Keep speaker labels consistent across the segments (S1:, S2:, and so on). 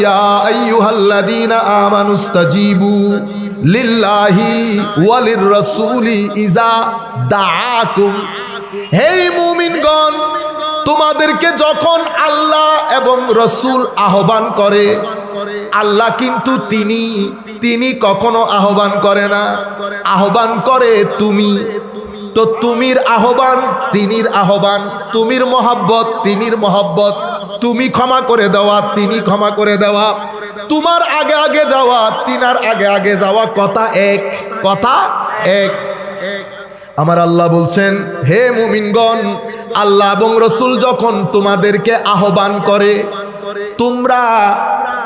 S1: ইয়া আইয়ুহাল্লাযীনা আমানুস্তাজীবু লিল্লাহি ওয়ালির রাসূলি ইযা দাআকুম। হে মুমিনগণ, তোমাদেরকে যখন আল্লাহ এবং রাসূল আহ্বান করে, আল্লাহ কিন্তু তিনি কখনো আহ্বান করে না, আহ্বান করে তুমি। তো তুমির আহ্বান তিনির আহ্বান, তুমির মহব্বত তিনির মহব্বত, তুমি ক্ষমা করে দেওয়া তিনি ক্ষমা করে দেওয়া, তোমার আগে আগে যাওয়া তিনার আগে আগে যাওয়া, কথা এক, কথা এক। আমার আল্লাহ বলছেন, হে মুমিনগণ, আল্লাহ এবং রসুল যখন তোমাদেরকে আহ্বান করে, তোমরা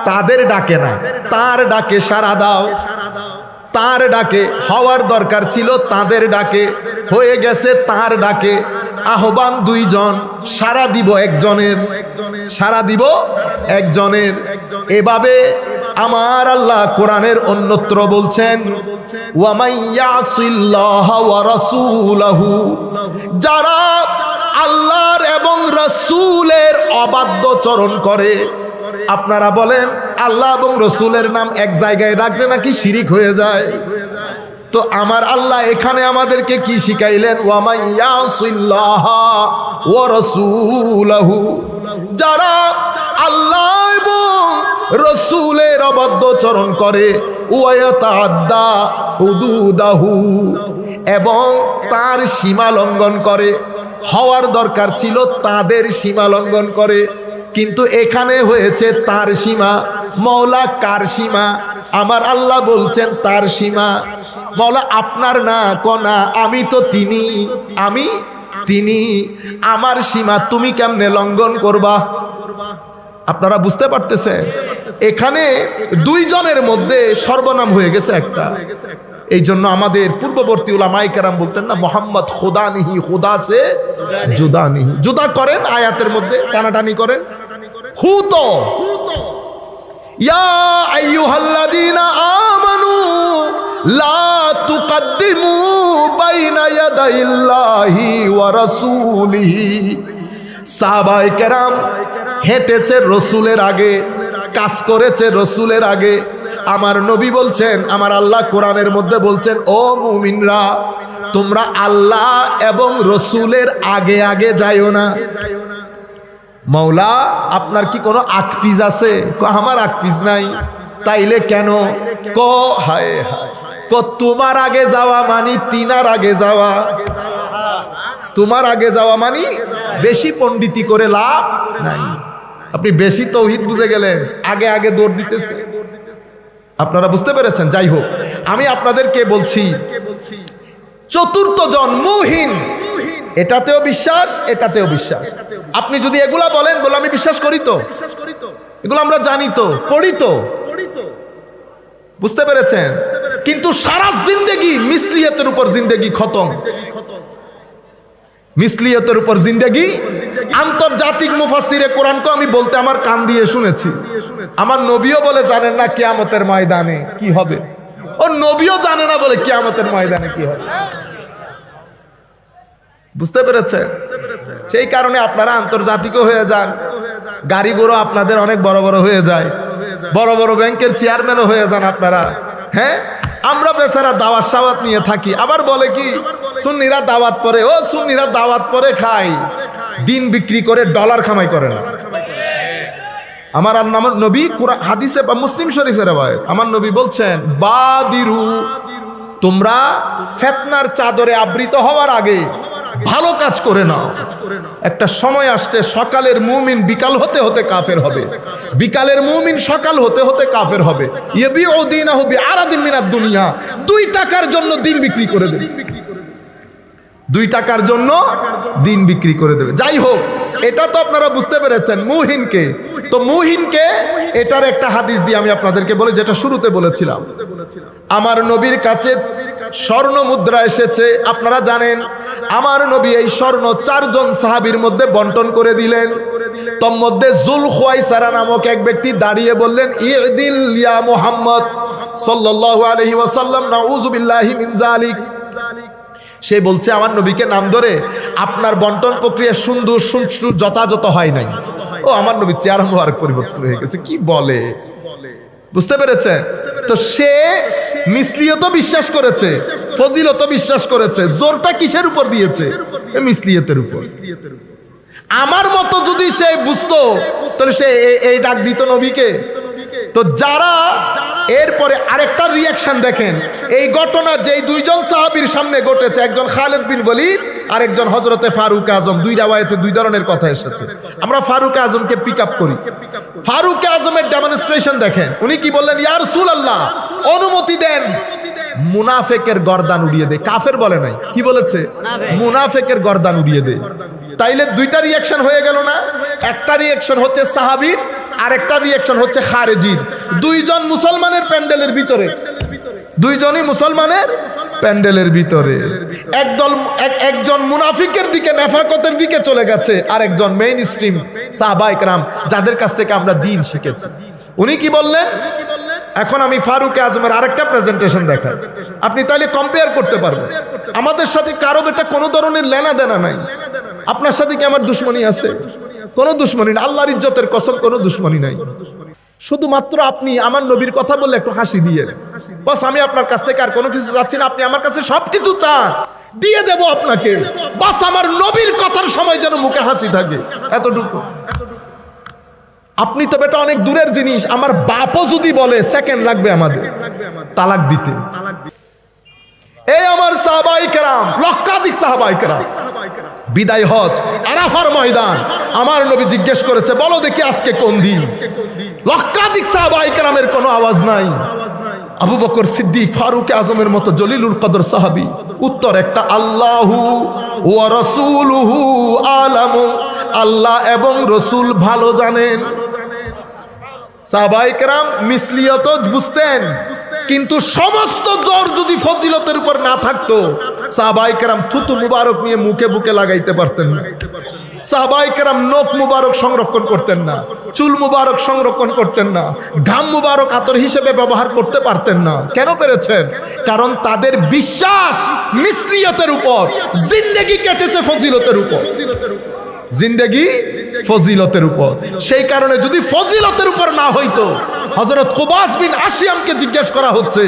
S1: তাদের ডাকে না, তার ডাকে সাড়া দাও। তার ডাকে হওয়ার দরকার ছিল, তাদের ডাকে হয়ে গেছে, তার ডাকে আহ্বান দুইজন, সাড়া দিব একজনের, সাড়া দিব একজনের। এভাবে আমার আল্লাহ কোরআনের অন্যত্র বলছেন, ওয়া মাইয়াসিল্লাহ ওয়া রাসূলাহু, যারা আল্লাহর এবং রাসূলের অবাধ্যচরণ করে। আপনারা বলেন, আল্লাহ এবং রসুলের নাম এক জায়গায় রাখলে নাকি শিরিক হয়ে যায়? তো আমার আল্লাহ এখানে আমাদেরকে কি শিখাইলেন? ওয়া মাইয়াসিল্লাহ ওয়া রাসূলাহু, যারা আল্লাহ এবং রসুলের অবাধ্যচরণ করে, ওয়া ইয়াতাআদ্দা হুদুদাহু, এবং তার সীমা লঙ্ঘন করে। হওয়ার দরকার ছিল তাদের সীমা লঙ্ঘন করে, কিন্তু এখানে হয়েছে তার সীমা। মওলা কার সীমা? আমার আল্লাহ বলছেন তার সীমা। মওলা আপনার না, কোনা আমি তো তিনি, আমি তিনি, আমার সীমা তুমি কেমনে লঙ্ঘন করবা? আপনারা বুঝতে পারতেছেন? এখানে দুইজনের মধ্যে সর্বনাম হয়ে গেছে একটা। এই জন্য আমাদের পূর্ববর্তী উলামায়ে কেরাম বলতেন না, মোহাম্মদ খুদা নিহি, খুদা সে জুদা নিহি। জুদা করেন আয়াতের মধ্যে, টানাটানি করেন। হু তো ইয়া আইয়ুহাল্লাযীনা আমানু লা তুকদ্দিমু বাইনা ইয়াদাইল্লাহি ওয়া রাসূলিহি। সাহাবায়ে কেরাম হেঁটেছে রসুলের আগে, কাজ করেছে রসুলের আগে। আমার নবী বলছেন, আমার আল্লাহ কোরআনের মধ্যে বলছেন, ও মুমিনরা, তোমরা আল্লাহ এবং রসুলের আগে আগে যাইও না। মওলা আপনার কি কোনো আকপিস আছে? আমার আকপিস নাই। তাইলে কেন? ক হায় হায়, ক তোমার আগে যাওয়া মানি তিনার আগে যাওয়া। তোমার আগে যাওয়া মানি বেশি পণ্ডিতি করে লাভ নাই। আপনি বেশি তৌহিদ বুঝে গেলেন, আগে আগে দৌড় দিতেছে। আপনারা বুঝতে পেরেছেন? যাই হোক, আমি আপনাদেরকে বলছি, চতুর্থ জন মুহিন, এটাতেও বিশ্বাস, এটাতেও বিশ্বাস। আপনি যদি এগুলা বলেন, বলে আমি বিশ্বাস করি তো, এগুলো আমরা জানি তো, পড়ি তো, বুঝতে পেরেছেন? কিন্তু সারা জিন্দেগি মিসলিয়তের উপর জিন্দেগি খতম, মিসলিয়তের উপর জিন্দেগি। আন্তর্জাতিক মুফাসসিরে কোরআনকে আমি বলতে আমার কান দিয়ে শুনেছি। আমার নবীও বলে জানেন না কিয়ামতের ময়দানে কি হবে। ও নবীও জানে না বলে কিয়ামতের ময়দানে কি হবে। বুঝতে পেরেছেন? সেই কারণে আপনারা আন্তর্জাতিকও হয়ে যান, গাড়ি ঘোড়া আপনাদের অনেক বড় বড় হয়ে যায়, বড় বড় ব্যাংকের চেয়ারম্যানও হয়ে যান আপনারা। হ্যাঁ, আমরা বেচারা দাওয়াত সাওয়াত নিয়ে থাকি, আবার বলে কি সুন্নিরা দাওয়াত পরে, ও সুন্নিরা দাওয়াত পরে খায়, দিন বিক্রি করে ডলার কামাই করে না। আমার নবী কুরআন হাদিসে বা মুসলিম শরীফের রওয়ায়াত, আমার নবী বলছেন, বাদিরু, তোমরা ফিতনার চাদরে আবৃত হওয়ার আগে ভালো কাজ করে নাও। একটা সময় আসছে, সকালের মুমিন বিকাল হতে হতে কাফের হবে, বিকালের মুমিন সকাল হতে হতে কাফের হবে। ইয়াবিউ দীনাহু বিআরাদিন মিনাদ দুনিয়া, 2 টাকার জন্য দিন বিক্রি করে দেবে, 2 টাকার জন্য দিন বিক্রি করে দেবে। যাই হোক, এটা তো আপনারা বুঝতে পেরেছেন মুহিনকে। তো মুহিনকে এটার একটা হাদিস দিয়ে আমি আপনাদেরকে বলি, যেটা শুরুতে বলেছিলাম। আমার নবীর কাছে স্বর্ণ মুদ্রা এসেছে, আপনারা জানেন। আমার নবী এই স্বর্ণ 4 জন সাহাবীর মধ্যে বন্টন করে দিলেন। তোর মধ্যে যুলখুয়াইসারা নামক এক ব্যক্তি দাঁড়িয়ে বললেন, ইদিল ইয়া মুহাম্মদ সাল্লাল্লাহু আলাইহি ওয়াসাল্লাম, নাউযু বিল্লাহি মিন যালিক। সে বলছে আমার নবীকে নাম ধরে, আপনার বন্টন প্রক্রিয়া সুন্দর সুষ্ঠু যথাযথ হয় নাই। ও ও আমার নবীর চেহারা মোবারক পরিবর্তন হয়ে গেছে, কি বলে, বুঝতে পেরেছেন? তো সে মিসলিয়ত বিশ্বাস করেছে, ফজিলত বিশ্বাস করেছে, জোরটা কিসের উপর দিয়েছে? মিসলিয়তের উপর। আমার মতো যদি সে বুঝতো তাহলে সে এই ডাক দিত নবীকে। তো যারা এরপরে আরেকটা রিয়াকশন দেখেন, এই ঘটনা যেই দুইজন সাহাবীর সামনে ঘটেছে, একজন খালিদ বিন ওয়ালিদ আর একজন হযরতে ফারুক আজম, দুই রাওয়ায়াতে দুই ধরনের কথা এসেছে। আমরা ফারুক আজমকে পিক আপ করি। ফারুক আজমের ডেমনস্ট্রেশন দেখেন, উনি কি বললেন? ইয়া রাসূলুল্লাহ, অনুমতি দেন মুনাফিকের গর্দান উড়িয়ে দে। কাফের বলে নাই, কি বলেছে? মুনাফিকের গর্দান উড়িয়ে দে। তাইলে দুইটা রিয়াকশন হয়ে গেল না? একটা রিয়াকশন হচ্ছে সাহাবীর, আর একটা রিয়াকশন হচ্ছে খারেজির। দুইজন মুসলমানের প্যান্ডেলের ভিতরে, দুইজনই মুসলমানের প্যান্ডেলের ভিতরে। একজন মুনাফিকের দিকে, নেফাকতের দিকে চলে গেছে, আর একজন মেইন স্ট্রিম সাহাবায়ে কেরাম যাদের কাছ থেকে আমরা দ্বীন শিখেছি। উনি কি বললেন? এখন আমি ফারুক আজমের আরেকটা প্রেজেন্টেশন দেখাই, আপনি তাহলে কম্পেয়ার করতে পারবেন। আমাদের সাথে কারো এটা কোনো ধরনের লেনা দেনা নাই। আপনার সাথে কি আমার দুশ্মনী আছে? কোনো দুশ্মনী না, আল্লাহর ইজ্জতের কসম, কোনো দুশ্মনী নাই। শুধুমাত্র আপনি আমার নবীর কথা বললে একটু হাসি দিয়ে, বাস আমি আপনার কাছ থেকে আর কোনো কিছু চাচ্ছি না, আপনি আমার কাছে সবকিছু চান, দিয়ে দেব আপনাকে, বাস আমার নবীর কথার সময় যেন মুখে হাসি থাকে, এতটুকু। আপনি তো বেটা অনেক দূরের জিনিস, আমার বাপও যদি বলে সেকেন্ড লাগবে আমাদের তালাক দিতে। এই আমার সাহাবায়ে কেরাম, লক্ষাধিক সাহাবায়ে কেরাম, বিদায় হজ আরাফার ময়দান, আমার নবী জিজ্ঞেস করেছে, বলো দেখি আজকে কোন দিন? লক্ষাধিক সাহাবায়ে কেরামের কোনো আওয়াজ নাই। আবু বকর সিদ্দিক, ফারুক আজমের মতো জলিলুল কদর সাহাবী, উত্তর একটা, আল্লাহু ওয়া রাসূলুহু আলামু, আল্লাহ এবং রসুল ভালো জানেন। সাহাবায়ে কেরাম মিসলিয়ত বুঝতেন, কিন্তু সমস্ত জোর যদি ফজিলতের উপর না থাকতো, সাহাবায়ে কেরাম থুতু মুবারক নিয়ে মুখে বুকে লাগাইতে পারতেন না। সাহাবায়ে কেরাম নখ মুবারক সংরক্ষণ করতেন না, চুল মুবারক সংরক্ষণ করতেন না, ঘাম মুবারক আতর হিসেবে ব্যবহার করতে পারতেন না। কেন পেরেছেন? কারণ তাদের বিশ্বাস মিসলিয়তের উপর, জিন্দেগি কেটেছে ফজিলতের উপর, জিন্দেগি ফজিলতের উপর। সেই কারণে যদি ফজিলতের উপর না হইতো, হযরত খুবাস বিন আশিয়ামকে জিজ্ঞেস করা হচ্ছে,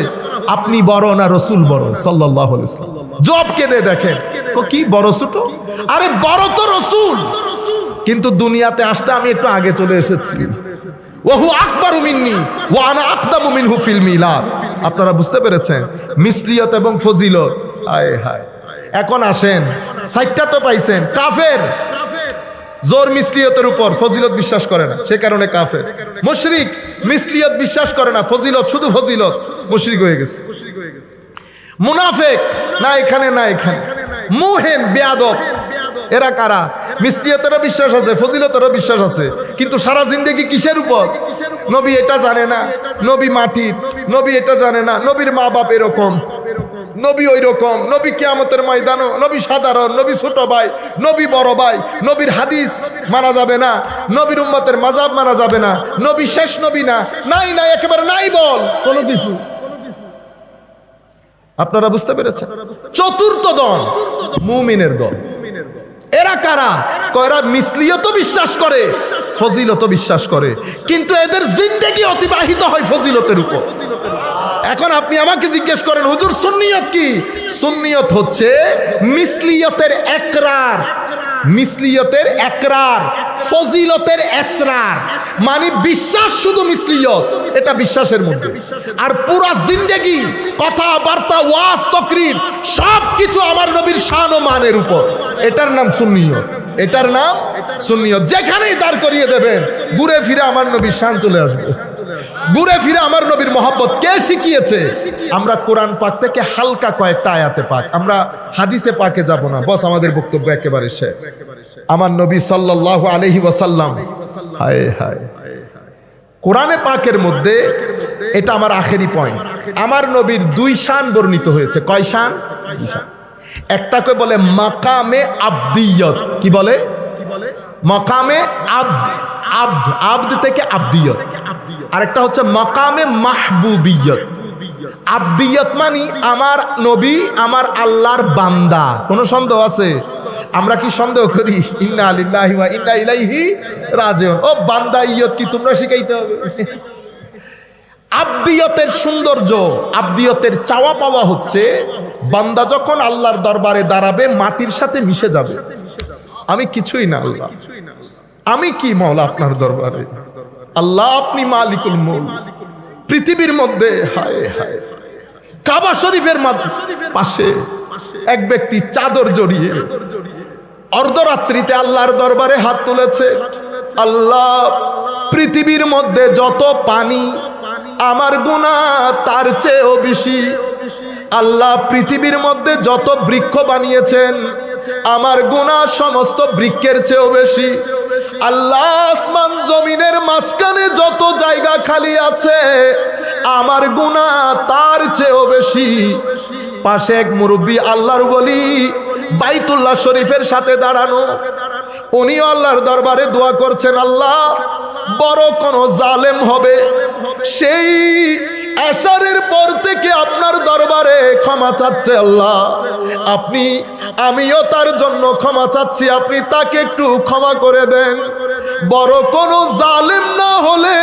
S1: আপনি বড় না রসুল বড়? সাল্লাল্লাহু আলাইহি ওয়াসাল্লাম জবাব কে দেয় দেখেন, কি বড় ছোট? আরে বড় তো রসুল, কিন্তু দুনিয়াতে আসতে আমি একটু আগে চলে এসেছি। ওয়াহু আকবারু মিন্নি ওয়া আনা আকদামু মিনহু ফিল মিলাদ। আপনারা বুঝতে পেরেছেন মিসলিয়ত এবং ফজিলত? হায় হায়। এখন আসেন, সাইটটা তো পাইছেন, কাফের জোর মিসলিয়তের উপর, ফজিলত বিশ্বাস করে না, সে কারণে কাফের। মুশরিক মিসলিয়ত বিশ্বাস করে না, ফজিলত শুধু ফজিলত, মুশরিক হয়ে গেছে। মুনাফিক না এখানে না এখানে, মুহেন বেয়াদব, এরা কারা? মিসলিয়তেরও বিশ্বাস আছে, ফজিলতেরও বিশ্বাস আছে, কিন্তু সারা জিন্দেগি কিসের উপর? নবী এটা জানে না, নবী মাটির, নবী এটা জানে না, নবীর মা বাপ এরকম, নবী ওই রকম, নবী কিয়ামতের ময়দানও, নবী সাধারণ, নবী ছোট ভাই, নবী বড় ভাই, নবীর হাদিস মানা যাবে না, নবীর উম্মতের মাযহাব মানা যাবে না, নবী শেষ নবী না, নাই নাই একেবারে নাই বল কোনো কিছু। আপনারা বুঝতে পেরেছেন? চতুর্থ দল মুমিনের দল। এরা কারা? এরা মিসলিয়ত বিশ্বাস করে, ফজিলত বিশ্বাস করে, কিন্তু এদের জিন্দেগি অতিবাহিত হয় ফজিলতের উপর। এখন আপনি আমাকে জিজ্ঞেস করেন, হুজুর সুন্নিয়ত কি? সুন্নিয়ত হচ্ছে মিসলিয়তের একরার, মিসলিয়তের একরার, ফজিলতের এসরার, মানে বিশ্বাস শুধু মিসলিয়ত, এটা বিশ্বাসের মধ্যে, আর পুরা জিন্দেগি কথাবার্তা ওয়াজ তাকরীর সব কিছু আমার নবীর শান ও মানের উপর, এটার নাম সুন্নিয়ত, এটার নাম সুন্নিয়ত। যেখানেই দাঁড় করিয়ে দেবেন ঘুরে ফিরে আমার নবীর শান চলে আসবে, ঘুরে ফিরে আমার নবীর মহব্বত। কে শিখিয়েছে? আমরা কোরআন পাক থেকে হালকা কয়েকটা আয়াতে পাক, আমরা হাদিসে পাকে যাব না, বস আমাদের বক্তব্য একেবারে শেষ। আমার নবী সাল্লাল্লাহু আলাইহি ওয়াসাল্লাম, হায় হায়, কোরআনে পাকের মধ্যে, এটা আমার আখেরি পয়েন্ট, আমার নবীর দুই শান বর্ণিত হয়েছে। কয় শান? একটাকে বলে মাকামে আবদিয়ত। কি বলে? মাকামে আবদ, আবদ, আবদ থেকে আবদিয়ত। আরেকটা হচ্ছে মাকামে মাহবুবিয়ত। আবদিয়ত মানে আমার নবী আমার আল্লাহর বান্দা। কোনো সন্দেহ আছে? আমরা কি সন্দেহ করি? ইন্না লিল্লাহি ওয়া ইন্না ইলাইহি রাজি হন। ও বান্দা ইয়ত কি তোমরা শিখাইতে হবে? আব্দিয়তের সৌন্দর্য, আব্দিয়তের চাওয়া পাওয়া হচ্ছে বান্দা যখন আল্লাহর দরবারে দাঁড়াবে মাটির সাথে মিশে যাবে। আমি কিছুই না আল্লাহ, আমি কি মাওলা আপনার দরবারে? আল্লাহ আপনি মালিকুল মুলক। পৃথিবীর মধ্যে হায় হায় কাবা শরীফের পাশে এক ব্যক্তি চাদর জড়িয়ে অর্ধরাত্রিতে আল্লাহর দরবারে হাত তুলেছে। আল্লাহ, পৃথিবীর মধ্যে যত পানি আমার গুনাহ তার চেয়েও বেশি। আল্লাহ, পৃথিবীর মধ্যে যত বৃক্ষ বানিয়েছেন আমার গুনাহ সমস্ত বৃক্ষের চেয়েও বেশি। আল্লাহ, আসমান জমিনের মাঝখানে যত জায়গা খালি আছে আমার গুনাহ তার চেয়েও বেশি। পাশে এক মুরব্বী আল্লাহর ওলি বাইতুল্লাহ শরীফের সাথে দাঁড়ানো, উনি আল্লাহর দরবারে দোয়া করছেন, আল্লাহ বড় কোন জালেম হবে সেই এশারের পর থেকে আপনার দরবারে ক্ষমা চাচ্ছে। আল্লাহ আপনি, আমিও তার জন্য ক্ষমা চাচ্ছি, আপনি তাকে একটু ক্ষমা করে দেন। বড় কোন জালেম না হলে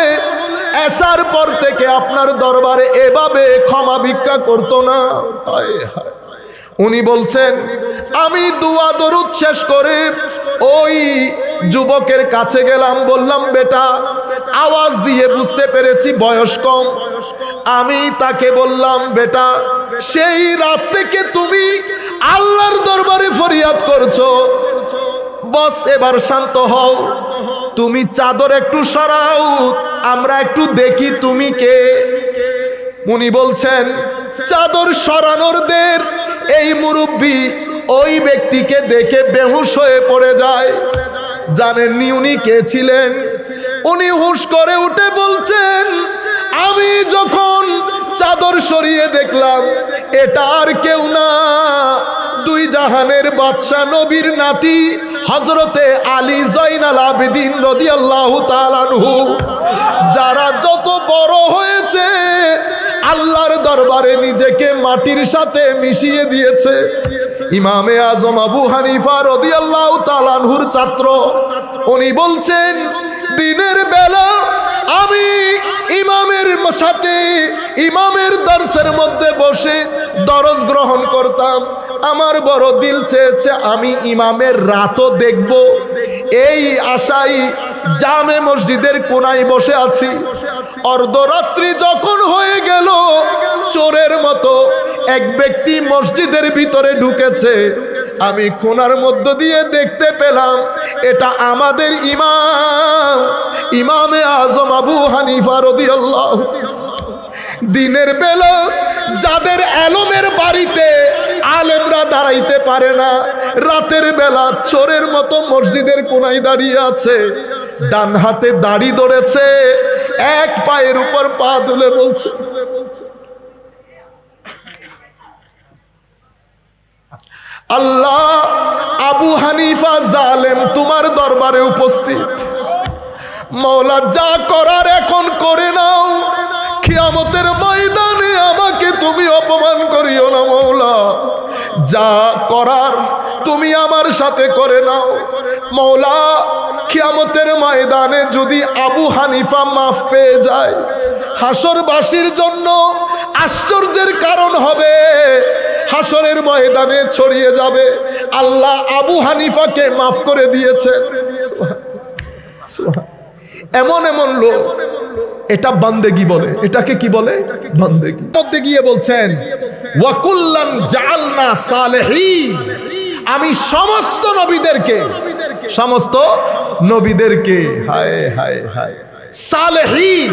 S1: এশার পর থেকে আপনার দরবারে এভাবে ক্ষমা ভিক্ষা করতো না। হায় হায়। উনি বলছেন, আমি দুয়া দরুদ শেষ করে ওই যুবকের কাছে গেলাম, বললাম বেটা, আওয়াজ দিয়ে বুঝতে পেরেছি বয়স কম। আমি তাকে বললাম, বেটা সেই রাত থেকে তুমি আল্লাহর দরবারে ফরিয়াদ করছো, বস এবার শান্ত হও, তুমি চাদর একটু সরাও, আমরা একটু দেখি তুমি কে। উনি বলছেন, চাদর সরানোর দের এই মুরব্বী ওই ব্যক্তিকে দেখে বেহুশ হয়ে পড়ে যায়। জানেননি উনি কে ছিলেন? উনি হুশ করে উঠে বলছেন, আমি যখন চাদর সরিয়ে দেখলাম এটা আর কেউ না, দুই জাহানের বাদশা নবীর নাতি হযরতে আলী জয়নাল আবেদিন রাদিয়াল্লাহু তাআলা আনহু, যারা যত বড় হয়েছে আল্লাহর দরবারে নিজেকে মাটির সাথে মিশিয়ে দিয়েছে। ইমামে আজম আবু হানিফা রাদিয়াল্লাহু তাআলা আনহুর ছাত্র। উনি বলছেন, দিনের বেলা আমি ইমামের সাথে ইমামের দরসের মধ্যে বসে দরস গ্রহণ করতাম। আমার বড় দিল চেয়েছে আমি ইমামের রাতও দেখব, এই আশায় জামে মসজিদের কোনায় বসে আছি। অর্ধরাত্রি যখন হয়ে গেল, চোরের মতো এক ব্যক্তি মসজিদের ভিতরে ঢুকেছে। আমি কোণার মধ্য দিয়ে দেখতে পেলাম এটা আমাদের ইমাম, ইমামে আজম আবু হানিফা রাদিয়াল্লাহু। দিনের বেলা যাদের এলমের বাড়িতে আলেমরা দাঁড়াইতে পারে না, রাতের বেলা চোরের মতো মসজিদের কোনায় দাঁড়িয়ে আছে, ডান হাতে দাড়ি ধরেছে, এক পায়ের উপর পা তুলে বলছে, আল্লাহ আবু হানিফা জালেম তোমার দরবারে উপস্থিত, মওলা যা করার এখন করে নাও, কিয়ামতের ময়দানে আমাকে তুমি অপমান করিও না মওলা, যা করার তুমি আমার সাথে করে নাও মওলা। কিয়ামতের ময়দানে যদি আবু হানিফা মাফ পেয়ে যায়, হাসরবাসীর জন্য আশ্চর্যের কারণ হবে, হাসরের ময়দানে ছড়িয়ে যাবে আল্লাহ আবু হানিফাকে মাফ করে দিয়েছেন। এমন এমন লোক, এটা বান্দেগি বলে, এটাকে কি বলে? বান্দেগি। মধ্যে গিয়ে বলছেন, ওয়াকুল্লান জাআলনা সালেহিন, আমি সমস্ত নবীদেরকে হায় হায় হায় সালেহিন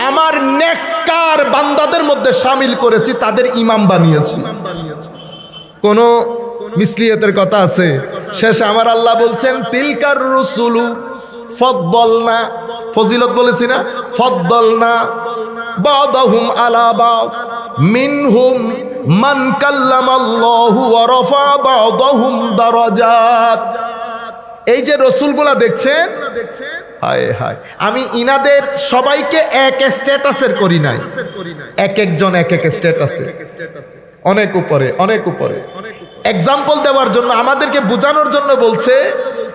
S1: আমার নেককার বান্দাদের মধ্যে শামিল করেছি, তাদের ইমাম বানিয়েছি। কোন মিসলিয়তের কথা আছে? শেষে আমার আল্লাহ বলছেন, তিলকার রুসুলু ফদ্দলনা, ফজিলত বলেছি না, ফদ্দলনা বাদাহুম আলা বাদ, মিনহুম মান কাল্লামাল্লাহু ওয়া রাফা বাদাহুম দারাজাত। এই যে রসুলগুলা দেখছেন, হায় হায়, আমি ইনাদের সবাইকে এক স্ট্যাটাসের করি নাই, এক একজন এক এক স্ট্যাটাসে, অনেক উপরে অনেক উপরে। এক্সাম্পল দেওয়ার জন্য, আমাদেরকে বোঝানোর জন্য বলছে,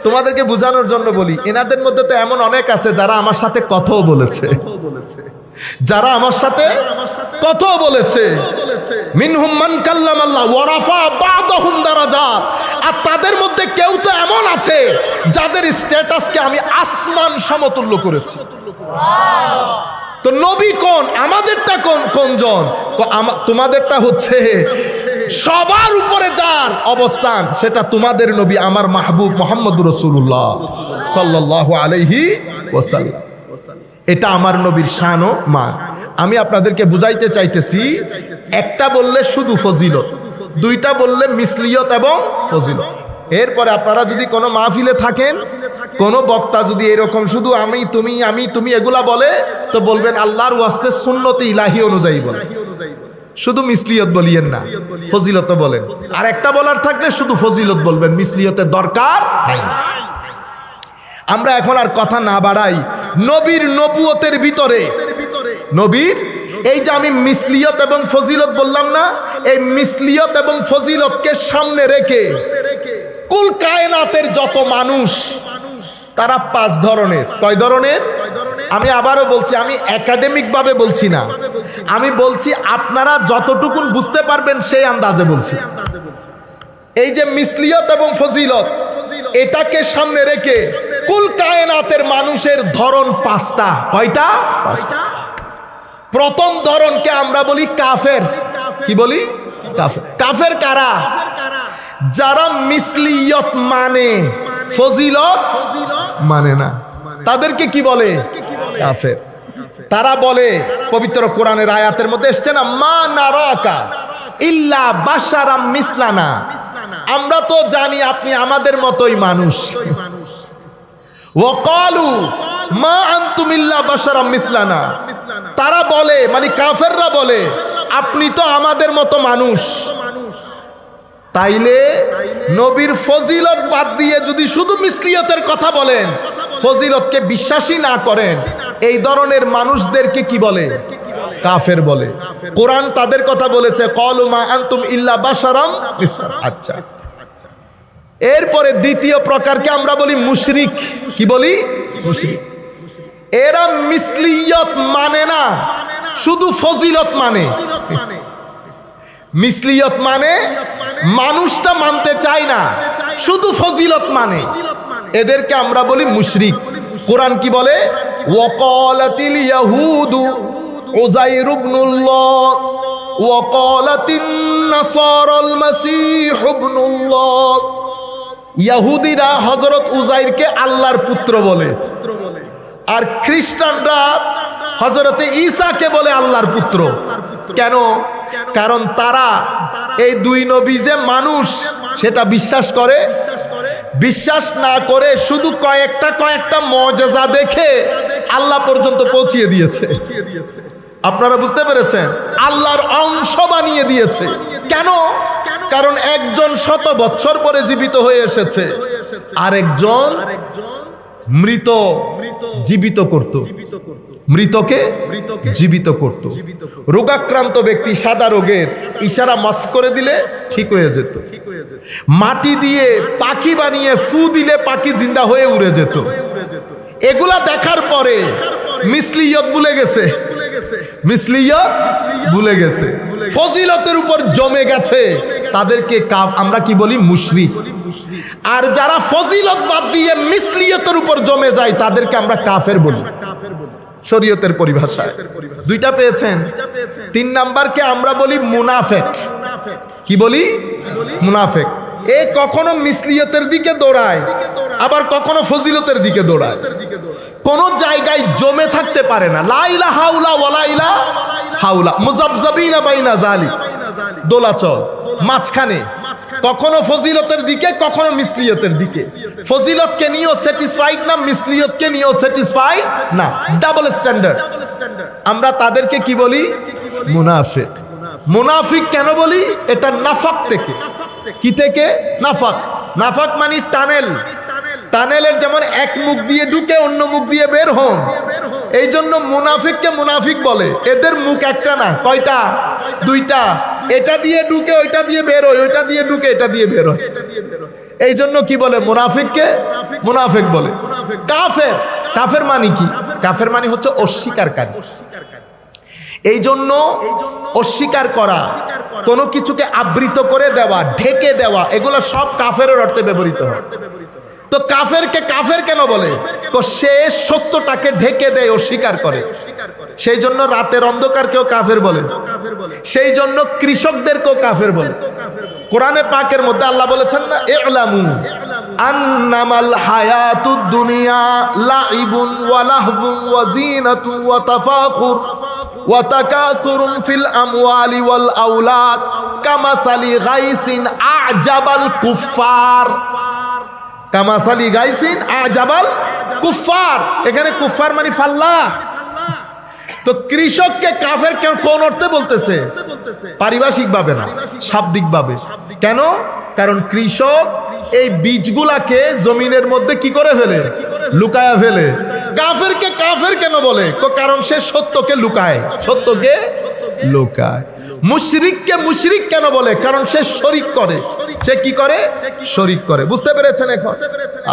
S1: তোমাদেরকে বোঝানোর জন্য বলি, এনাদের মধ্যে তো এমন অনেক আছে যারা আমার সাথে কথাও বলেছে, যারা আমার সাথে কথাও বলেছে। মিনহুম মান কাল্লামাল্লাহ ওয়া রাফা বা'দাহুম দারাজাত। আর তাদের মধ্যে কেউ তো এমন আছে যাদের স্ট্যাটাসকে আমি আসমান সমতুল্য করেছি। তো নবী কোন, আমাদেরটা কোনজন? তোমাদেরটা হচ্ছে সবার উপরে যার অবস্থান সেটা তোমাদের নবী আমার মাহবুব মুহাম্মদুর রাসূলুল্লাহ সাল্লাল্লাহু আলাইহি ওয়াসাল্লাম। এটা আমার নবীর শান ও মান। আমি আপনাদেরকে বুঝাইতে চাইতেছি, একটা বললে শুধু ফজিলত, দুইটা বললে মিসলিয়ত এবং ফজিলত। এরপরে আপনারা যদি কোনো মাহফিলে থাকেন, কোনো বক্তা যদি এরকম শুধু আমি তুমি এগুলা বলে, তো বলবেন আল্লাহর ওয়াস্তে সুন্নতে ইলাহি অনুযায়ী বলে, শুধু মিসলিয়ত বলিয়েন না, ফজিলত বলেন। আর একটা বলার থাকলে শুধু ফজিলত বলবেন, মিসলিয়তের দরকার নাই। আমরা এখন আর কথা না বাড়াই, নবীর নবুয়তের ভিতরে নবীর এই যে আমি মিসলিয়ত এবং ফজিলত বললাম না, এই মিসলিয়ত এবং ফজিলতকে সামনে রেখে কুল কায়নাতের যত মানুষ তারা 5 ধরনের। কয় ধরনের? আমি আবারও বলছি, আমি একাডেমিক ভাবে বলছি না, আমি বলছি আপনারা যতটুকুন বুঝতে পারবেন সেই আন্দাজে বলছি। এই যে মিসলিয়ত এবং ফজিলত, এটাকে সামনে রেখে কুল কায়নাতের মানুষের ধরন 5টা। কয়টা? 5টা। প্রথম ধরনকে আমরা বলি কাফের। কি বলি? কাফের। কাফের কারা? যারা মিসলিয়ত মানে, ফজিলত মানে না, তাদেরকে কি বলে? কাফের। তারা বলে, পবিত্র কোরআনের আয়াতের মধ্যে এসছে না, মা নারাকা ইল্লা বাশারাম মিসলানা, আমরা তো জানি আপনি আমাদের মতোই মানুষ। ওয়াকালু মা আনতুম ইল্লা বাশারাম মিসলানা, তারা বলে, মানে কাফেররা বলে, আপনি তো আমাদের মতো মানুষ। তাইলে নবীর ফজিলত বাদ দিয়ে যদি শুধু মিসলিয়তের কথা বলেন, ফজিলতকে বিশ্বাসী না করেন, এই ধরনের মানুষদেরকে কি বলে? কাফের বলে। কোরআন তাদের কথা বলেছে, ক্বালু মা আনতুম ইল্লা বাশারাম মিসলানা। আচ্ছা, এরপরে দ্বিতীয় প্রকারকে আমরা বলি মুশরিক। কি বলি? মুশরিক। এরা মিসলিয়ত মানে না, শুধু ফজিলত মানে। মিসলিয়ত মানে মানুষটা মানতে চায় না, শুধু ফজিলত মানে, এদেরকে আমরা বলি মুশরিক। কোরআন কি বলে? ওয়াকালাতিল ইয়াহুদু উযাইর ইবনুল্লাহ ওয়াকালাতিন নাসারাল মাসীহ ইবনুল্লাহ। ইহুদিরা হযরত উযাইরকে আল্লাহর পুত্র বলে, আর খ্রিস্টানরা হযরতে ঈসাকে বলে আল্লাহর পুত্র। কেন? কারণ তারা এই দুই নবী যে মানুষ সেটা বিশ্বাস করে। বিশ্বাস না করে শুধু কয়েকটা মুআজিজা দেখে আল্লাহ পর্যন্ত পৌঁছিয়ে দিয়েছে। আপনারা বুঝতে পেরেছেন? আল্লাহর অংশ বানিয়ে দিয়েছে। কেন? কারণ একজন 100 বছর পরে জীবিত হয়ে এসেছে, আরেকজন মৃত জীবিত করত, মৃতকে জীবিত করত। রোগাক্রান্ত ব্যক্তি সাদা রোগের ইশারা মাস করে দিলে ঠিক হয়ে যেত। মাটি দিয়ে পাখি বানিয়ে ফু দিলে পাখি জিন্দা হয়ে উড়ে যেত। এগুলা দেখার পরে মিসলিয়ত ভুলে গেছে, মিসলিয়ত ভুলে গেছে, ফজিলতের উপর জমে গেছে, তাদেরকে আমরা কি বলি? মুশরিক। আর যারা ফজিলত বাদ দিয়ে মিসলিয়তের উপর জমে যায় তাদেরকে আমরা কাফের বলি শরীয়তের পরিভাষায়। দুইটা পেয়েছেন। 3 নাম্বারকে আমরা বলি মুনাফিক। কি বলি? মুনাফিক। এ কখনো মিসলিয়তের দিকে দৌড়ায়, আবার কখনো ফজিলতের দিকে দৌড়ায়, কোন জায়গায় জমে থাকতে পারে না। লা ইলাহা ইল্লা ওয়ালা ইলাহা হাউলা মুযাবযাবিনা বাইনা যালিক, দোলাচল মাঝখানে, কখনো ফজিলতের দিকে কখনো মিসলিয়তের দিকে। ফজিলতকে নিয়েও স্যাটিসফাইড না, মিসলিয়তকে নিয়েও স্যাটিসফাইড না, ডাবল স্ট্যান্ডার্ড। আমরা তাদেরকে কি বলি? মুনাফিক। মুনাফিক কেন বলি? এটা নাফাক থেকে। কি থেকে? নাফাক। নাফাক মানে টানেল। টানেলের যেমন এক মুখ দিয়ে ঢুকে অন্য মুখ দিয়ে বের হন, এই জন্য মুনাফিককে মুনাফিক বলে। এদের মুখ একটা না, কয়টা? 2টা। এটা দিয়ে ঢুকে ওইটা দিয়ে বের হয়, ওইটা দিয়ে ঢুকে এটা দিয়ে বের হয়। এই জন্য কি বলে? মুনাফিককে মুনাফিক বলে। কাফের, কাফের মানে কি? কাফের মানে হচ্ছে অস্বীকারী। এই জন্য অস্বীকার করা, কোনো কিছুকে আবৃত করে দেওয়া, ঢেকে দেওয়া, এগুলো সব কাফেরের অর্থে ব্যবহৃত হয়। তো কাফেরকে কাফের কেন বলে? তো সে সত্যটাকে ঢেকে দেয়, অস্বীকার করে। সেই জন্য রাতের অন্ধকারকেও কাফের বলে, সেই জন্য কৃষকদেরকেও কাফের বলে। কোরআনে পাকের মধ্যে আল্লাহ বলেছেন না, ইলামু আন্নামাল হায়াতুদ দুনিয়া লাইবুন ওয়া লাহবুন ওয়া যিনাতুন ওয়া তাফাখুর ওয়া তাকাসুরুন ফিল আমওয়ালি ওয়াল আওলাদ কামাসালি গাইসিন আ'জাবাল কুফফার। কামাসালি গাইসিন আ'জাবাল কুফফার, এখানে কুফফার মানে ফাল্লাহ। তো কৃষককে কাফের কোন অর্থে বলতেছে? পারিভাষিক ভাবে না, শাব্দিক ভাবে। কেন? কারণ কৃষক এই বীজগুলাকে জমিনের মধ্যে কি করে ফেলে? লুকায়া ফেলে। কাফেরকে কাফের কেন বলে? কারণ সে সত্যকে লুকায়, সত্যকে লুকায়। মুশরিককে মুশরিক কেন বলে? কারণ সে শরিক করে। সে কি করে? শরিক করে। বুঝতে পেরেছেন এখন?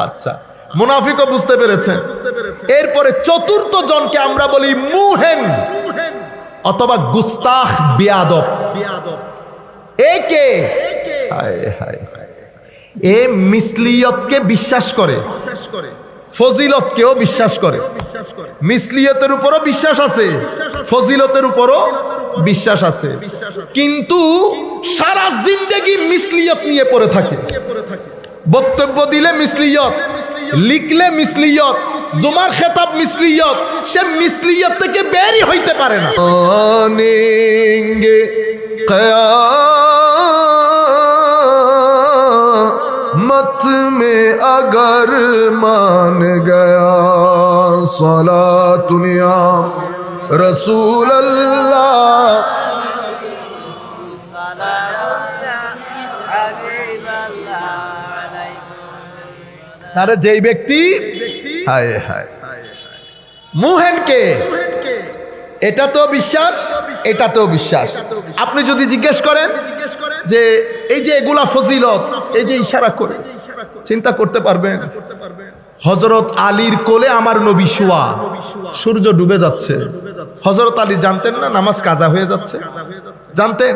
S1: আচ্ছা, মুনাফিকও বুঝতে পেরেছেন। এরপরে চতুর্থ জনকে আমরা বলি মুহেন অথবা গুস্তাখ, বেয়াদব। একে এ মিসলিয়তকে বিশ্বাস করে, ফজিলতকেও বিশ্বাস করে। মিসলিয়তের উপরও বিশ্বাস আছে, ফজিলতের উপরও বিশ্বাস আছে, কিন্তু সারা জিন্দেগি মিসলিয়ত নিয়ে পড়ে থাকে। বক্তব্য দিলে মিসলিয়ত, লিখলে মিসলিয়ত, জুমার খেতাব মিসলিয়ত, সে মিসলিয়ত থেকে বেরই হইতে পারে না। मत में अगर मान गया सलातुनिया रसूल अल्लाह। তার যেই ব্যক্তি হায় হায় মুহেনকে, এটা তো বিশ্বাস, এটা তো বিশ্বাস। আপনি যদি জিজ্ঞেস করেন যে এই যে এগুলা ফজিলত, এই যে ইশারা করে, চিন্তা করতে পারবেন হযরত আলীর কোলে আমার নবী শোয়া, সূর্য ডুবে যাচ্ছে। হযরত আলী জানতেন না নামাজ কাজা হয়ে যাচ্ছে? জানতেন।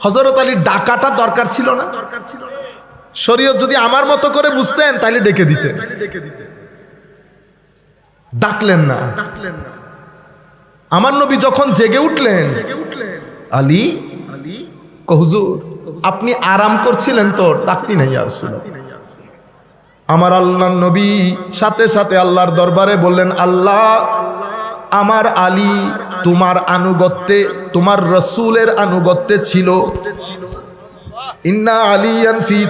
S1: হযরত আলীর ডাকাটা দরকার ছিল না? শরীয়ত যদি আমার মতো করে বুঝতেন তাহলে ডেকে দিতেন, ডাকলেন না। আমার নবী যখন জেগে উঠলেন, আলী হুজুর আপনি আরাম করছিলেন তো, ডাকতি নাই আর শুনো। আমার আল্লাহর নবী সাথে সাথে আল্লাহর দরবারে বললেন, আল্লাহ আমার আলী তোমার আনুগত্যে, তোমার রসুলের আনুগত্যে ছিল। ইন্না আলিয়ান ফি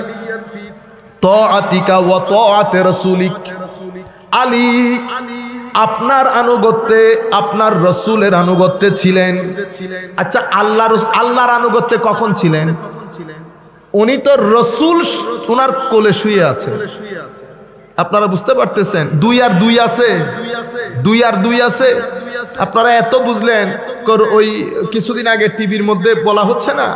S1: তাআতিকা ওয়া তাআতি রাসূলিক। আলী আপনার আনুগত্যে, আপনার রসুলের আনুগত্যে ছিলেন। আচ্ছা, আল্লাহর আনুগত্যে কখন ছিলেন? উনি তো রসুল ওনার কোলে শুয়ে আছে। আপনারা বুঝতে পারতেছেন? 2 আর 2 আছে, 2 আর 2 আছে। আপনারা এত বুঝলেন, ওই কিছুদিন আগে টিভির মধ্যে বলা হচ্ছে না,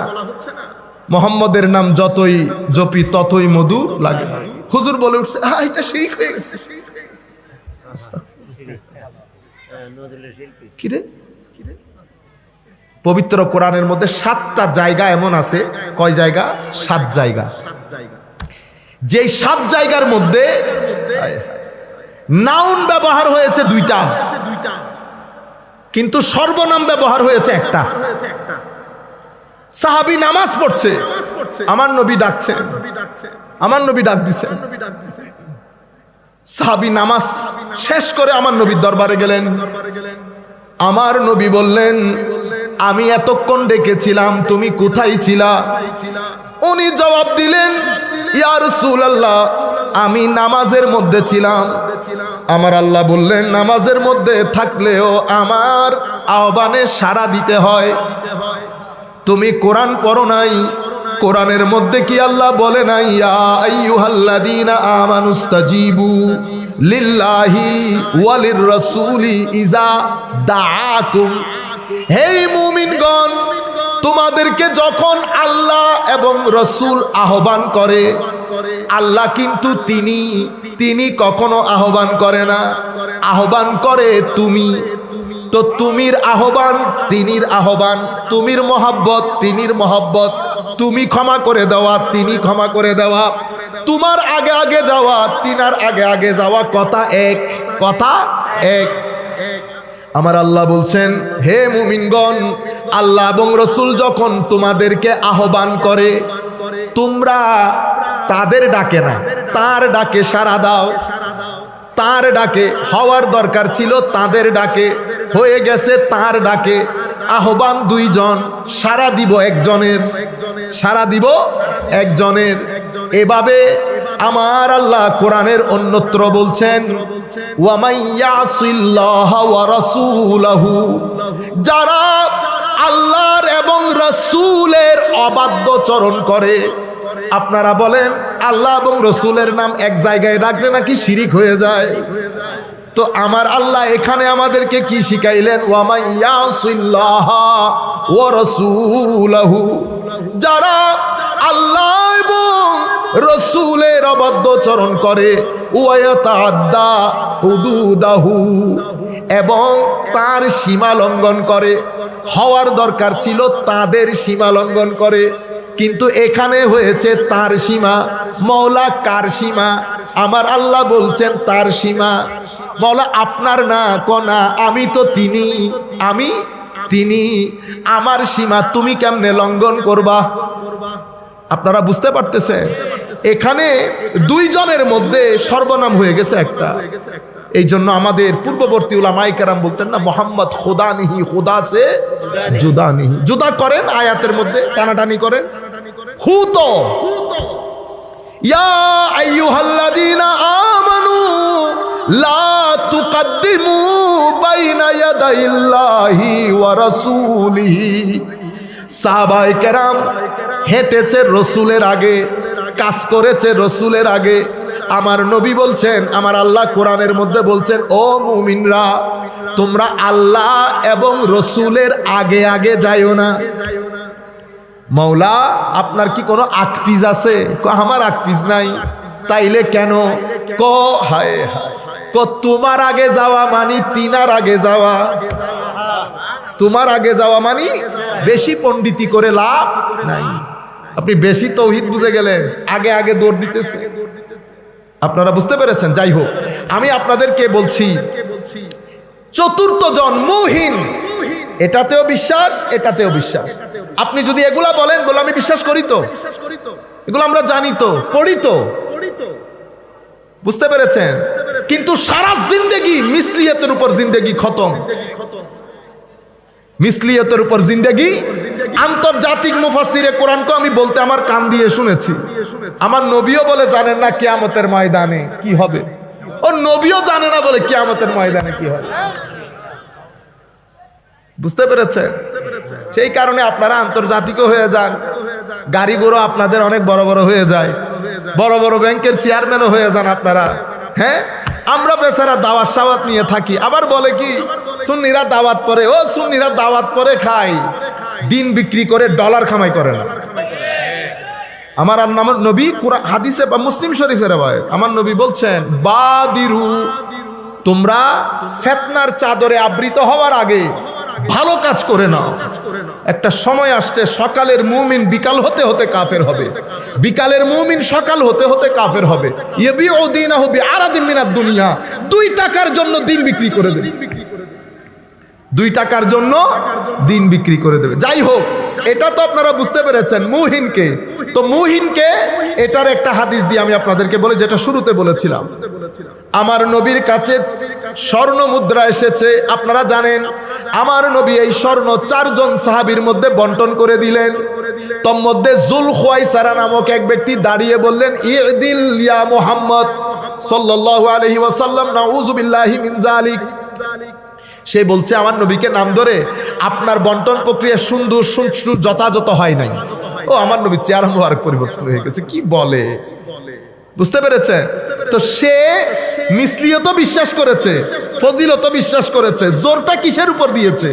S1: মোহাম্মদের নাম যতই জপি ততই মধু লাগে। হুজুর বলে উঠছে, এটা শিরক হয়ে গেছে। কিরে, পবিত্র কোরআনের মধ্যে 7টা জায়গা এমন আছে। কয় জায়গা? 7 জায়গা। যেই 7 জায়গার মধ্যে নাউন ব্যবহার হয়েছে 2টা, কিন্তু সর্বনাম ব্যবহার হয়েছে 1টা। সাহাবী নামাজ পড়ছে, আমার নবী ডাকছেন, আমার নবী ডাক দিছেন। সাহাবী নামাজ শেষ করে আমার নবীর দরবারে গেলেন। আমার নবী বললেন, আমি এতক্ষণ ডেকেছিলাম, তুমি কোথায় ছিলা? উনি জবাব দিলেন, ইয়া রাসূলুল্লাহ আমি নামাজের মধ্যে ছিলাম। আমার আল্লাহ বললেন, নামাজের মধ্যে থাকলেও আমার আহ্বানে সাড়া দিতে হয়। তুমি কোরআন পড়ো নাই? কোরআনের মধ্যে কি আল্লাহ বলে নাই, ইয়া আইয়ুহাল্লাযীনা আমানুস্তাজিবু লিল্লাহি ওয়ালির রাসূলি ইজা দাআকুম। হে মুমিনগণ, তোমাদেরকে যখন আল্লাহ এবং রসুল আহ্বান করে, আল্লাহ কিন্তু তিনি তিনি কখনো আহ্বান করে না, আহ্বান করে তুমি। তো তুমির আহ্বান তিনির আহ্বান, তুমির মহব্বত তিনির মহব্বত, তুমি ক্ষমা করে দেওয়া তিনি ক্ষমা করে দেওয়া, তোমার আগে আগে যাওয়া তিনার আগে আগে যাওয়া, কথা এক, কথা এক। আমার আল্লাহ বলছেন, হে মুমিনগণ, আল্লাহ এবং রসুল যখন তোমাদেরকে আহ্বান করে তোমরা তাদের ডাকে না, তার ডাকে সাড়া দাও। তার ডাকে হওয়ার দরকার ছিল, তাদের ডাকে হয়ে গেছে তার ডাকে। আহ্বান দুইজন, সাড়া দিব একজনের, সাড়া দিব একজনের। এভাবে আমার আল্লাহ কোরআনের অন্যত্র বলছেন, ওয়ামাইয়াসিল্লাহা ওয়া রাসূলাহু, যারা আল্লাহর এবং রাসূলের অবাধ্যচরণ করে। আপনারা বলেন আল্লাহ এবং রসুলের নাম এক জায়গায় রাখলে নাকি শিরিক হয়ে যায়। তো আমার আল্লাহ এখানে আমাদেরকে কি শিখাইলেন? ওয়ামাইয়াসিল্লাহা ওয়া রাসূলাহু, যারা আল্লাহ এবং রসুলের অবাধ্যচরণ করে, ওয়ায়াতাআদ্দা হুদুদাহু, এবং তার সীমা লঙ্ঘন করে। হওয়ার দরকার ছিল তাদের সীমা লঙ্ঘন করে, কিন্তু এখানে হয়েছে তার সীমা। মওলা কার সীমা? আমার আল্লাহ বলছেন তার সীমা। মওলা আপনার না, কোনা আমি তো তিনি, আমি তিনি, আমার সীমা তুমি কেমনে লঙ্ঘন করবা? আপনারা বুঝতে পারতেছেন? এখানে দুইজনের মধ্যে সর্বনাম হয়ে গেছে একটা। এই জন্য আমাদের পূর্ববর্তী উলামায়ে কেরাম বলতেন না, মোহাম্মদ খোদা নিহি, খোদা সে জুদা নিহি। জুদা করেন আয়াতের মধ্যে, টানাটানি করেন। হু তো ইয়া আইয়ুহাল্লাযীনা আমানু লা তুকদ্দিমু বাইনা ইয়াদাইল্লাহি ওয়া রাসূলিহি। সাহাবায়ে কেরাম হেঁটেছে রসুলের আগে, কাজ করেছে রসুলের আগে। আমার নবী বলছেন, আমার আল্লাহ কোরআনের মধ্যে বলছেন, ও মুমিনরা তোমরা আল্লাহ এবং রসুলের আগে আগে যাইও না। মওলা আপনার কি কোনো আকপিস আছে? আমার আকপিস নাই। তাইলে কেন? হায় হায়, তোমার আগে যাওয়া মানি তিনার আগে যাওয়া। তোমার আগে যাওয়া মানি বেশি পণ্ডিতি করে লাভ নাই। আপনি বেশি তৌহিদ বুঝে গেলেন, আগে আগে দৌড় দিতেছে। আপনারা বুঝতে পেরেছেন? যাই হোক, আমি আপনাদেরকে বলছি, চতুর্থ জন মুহিন, এটাতেও বিশ্বাস, এটাতেও বিশ্বাস। আপনি যদি এগুলা বলেন, বলে আমি বিশ্বাস করি তো, এগুলো আমরা জানি তো, পড়ি তো, বুঝতে পেরেছেন? কিন্তু সারা জিন্দেগি মিসলিয়তের উপর জিন্দেগি খতম, মিসলিয়তের উপর জিন্দেগি। আন্তর্জাতিক মুফাসসিরে কোরআনকে আমি বলতে আমার কান দিয়ে শুনেছি। আমার নবীও বলে জানেন না কিয়ামতের ময়দানে কি হবে। ও নবীও জানে না বলে কিয়ামতের ময়দানে কি হবে। বুঝতে পেরেছেন? সেই কারণে আপনারা আন্তর্জাতিকও হয়ে যান, গাড়ি ঘোড়া আপনাদের অনেক বড় বড় হয়ে যায়, বড় বড় ব্যাংকের চেয়ারম্যানও হয়ে যান আপনারা। হ্যাঁ, আমরা বেচারা দাওয়াত সাওয়াত নিয়ে থাকি, আবার বলে কি সুন্নিরা দাওয়াত পরে, ও সুন্নিরা দাওয়াত পরে খায়, দিন বিক্রি করে ডলার কামাই করে না। আমার নবী কুরআন হাদিসে বা মুসলিম শরীফের রওয়ায়াত, আমার নবী বলছেন, বাদিরু, তোমরা ফিতনার চাদরে আবৃত হওয়ার আগে ভালো কাজ করে নাও। একটা সময় আসছে সকালের মুমিন বিকাল হতে হতে কাফের হবে, বিকালের মুমিন সকাল হতে হতে কাফের হবে। ইয়াবিউ দীনাহু বিআরাদিন মিনাদ দুনিয়া, 2 টাকার জন্য দিন বিক্রি করে দেবে, 2 টাকার জন্য দিন বিক্রি করে দেবে। যাই হোক, এটা তো আপনারা বুঝতে পেরেছেন মুহিনকে। তো মুহিনকে এটার একটা হাদিস দিয়ে আমি আপনাদেরকে বলি, যেটা শুরুতে বলেছিলাম। আমার নবীর কাছে স্বর্ণ মুদ্রা এসেছে, আপনারা জানেন। আমার নবী এই স্বর্ণ 4 জন সাহাবীর মধ্যে বন্টন করে দিলেন। তোর মধ্যে যুলখুয়াইসারা নামক এক ব্যক্তি দাঁড়িয়ে বললেন, ইদিল ইয়া মুহাম্মদ সাল্লাল্লাহু আলাইহি ওয়াসাল্লাম, নাউযু বিল্লাহি মিন যালিক। সে বলছে আমার নবীকে নাম ধরে, আপনার বন্টন প্রক্রিয়া সুন্দর যথাযথ হয় নাই। ও আমার নবীর চেহারা মুবারক পরিবর্তন হয়ে গেছে, কি বলে? বুঝতে পেরেছে? তো সে মিসলিয়ত বিশ্বাস করেছে, ফজিলত বিশ্বাস করেছে। জোরটা কিসের উপর দিয়েছে?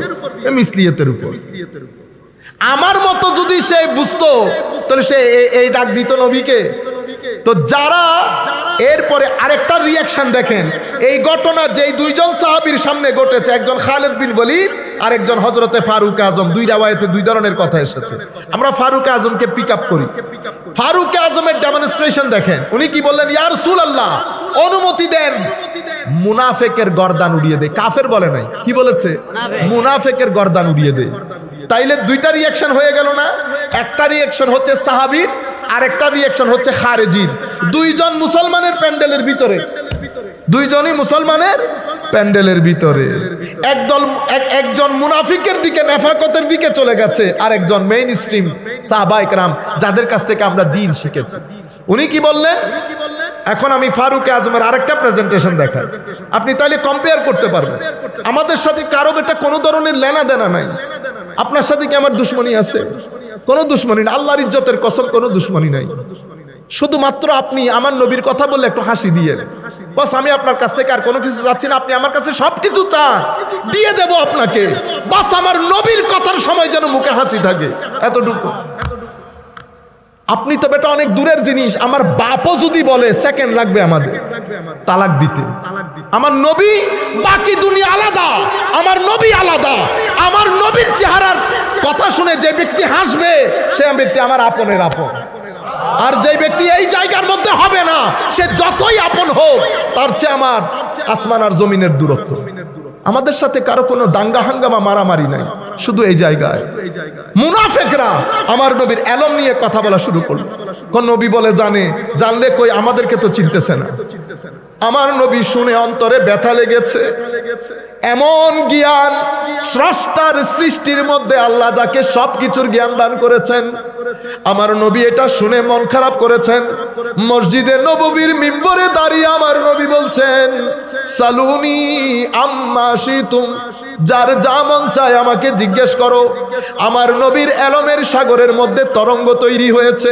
S1: মিসলিয়তের উপর। আমার মতো যদি সে বুঝতো, তাহলে সে এই ডাক দিত নবীকে। তো যারা এরপরে আরেকটা রিয়াকশন দেখেন, এই ঘটনা যেই দুইজন সাহাবীর সামনে ঘটেছে, একজন খালিদ বিন ওয়ালিদ আর একজন হযরতে ফারুক আজম, দুই রাওয়ায়াতে দুই ধরনের কথা এসেছে। আমরা ফারুক আজমকে পিক আপ করি। ফারুক আজমের ডেমনস্ট্রেশন দেখেন, উনি কি বললেন, ইয়া রাসূলুল্লাহ অনুমতি দেন মুনাফিকের গর্দান উড়িয়ে দে। কাফের বলে নাই, কি বলেছে? মুনাফিকের গর্দান উড়িয়ে দে। তাইলে দুইটা রিয়াকশন হয়ে গেল না? একটা রিয়াকশন হচ্ছে সাহাবীর, আর একটা রিয়াকশন হচ্ছে খারেজির। দুইজন মুসলমানের প্যান্ডেলের ভিতরে, দুইজনই মুসলমানের প্যান্ডেলের ভিতরে একজন মুনাফিকের দিকে, নেফাকতের দিকে চলে গেছে, আর একজন মেইন স্ট্রিম সাহাবায়ে কেরাম যাদের কাছ থেকে আমরা দ্বীন শিখেছি। উনি কি বললেন? এখন আমি ফারুক আজমের আরেকটা প্রেজেন্টেশন দেখাই, আপনি তাহলে কম্পেয়ার করতে পারবেন। আমাদের সাথে কারো এটা কোনো ধরনের লেনা দেনা নাই। আপনার সাথে কি আমার দুশ্মনী আছে? কোনো দুশ্মনী না, আল্লাহর ইজ্জতের কসম, কোনো দুশ্মনী নাই। শুধুমাত্র আপনি আমার নবীর কথা বললে একটু হাসি দিয়ে, বাস আমি আপনার কাছ থেকে আর কোনো কিছু চাচ্ছি না, আপনি আমার কাছে সবকিছু চান, দিয়ে দেব আপনাকে, বাস আমার নবীর কথার সময় যেন মুখে হাসি থাকে, এতটুকু। আপনি তো বেটা অনেক দূরের জিনিস, আমার বাপও যদি বলে সেকেন্ড লাগবে আমাদের তালাক দিতে। আমার নবী, বাকি দুনিয়া আলাদা, আমার নবী আলাদা। আমার নবীর চেহারার কথা শুনে যে ব্যক্তি হাসবে, সে ব্যক্তি আমার আপনের আপন। আর যে ব্যক্তি এই জায়গার মধ্যে হবে না, সে যতই আপন হোক, তার চেয়ে আমার আসমান আর জমিনের দূরত্ব। আমাদের সাথে কারো কোনো দাঙ্গা হাঙ্গামা মারামারি নাই, শুধু এই জায়গায় মুনাফিকরা আমার নবীর এলম নিয়ে কথা বলা শুরু করলো। কোন নবী বলে জানলে কই আমাদেরকে তো চিনতেছে না। আমার নবী শুনে অন্তরে ব্যথা লেগেছে। এমন জ্ঞান স্রষ্টার সৃষ্টির মধ্যে আল্লাহ যাকে সবকিছুর জ্ঞান দান করেছেন, আমার নবী এটা শুনে মন খারাপ করেছেন। মসজিদে নববীর মিম্বরে দাঁড়িয়ে আমার নবী বলছেন, সালুনি আম্মা শিতুম, যার যা মন চায় আমাকে জিজ্ঞেস করো। আমার নবীর এলমের সাগরের মধ্যে তরঙ্গ তৈরি হয়েছে।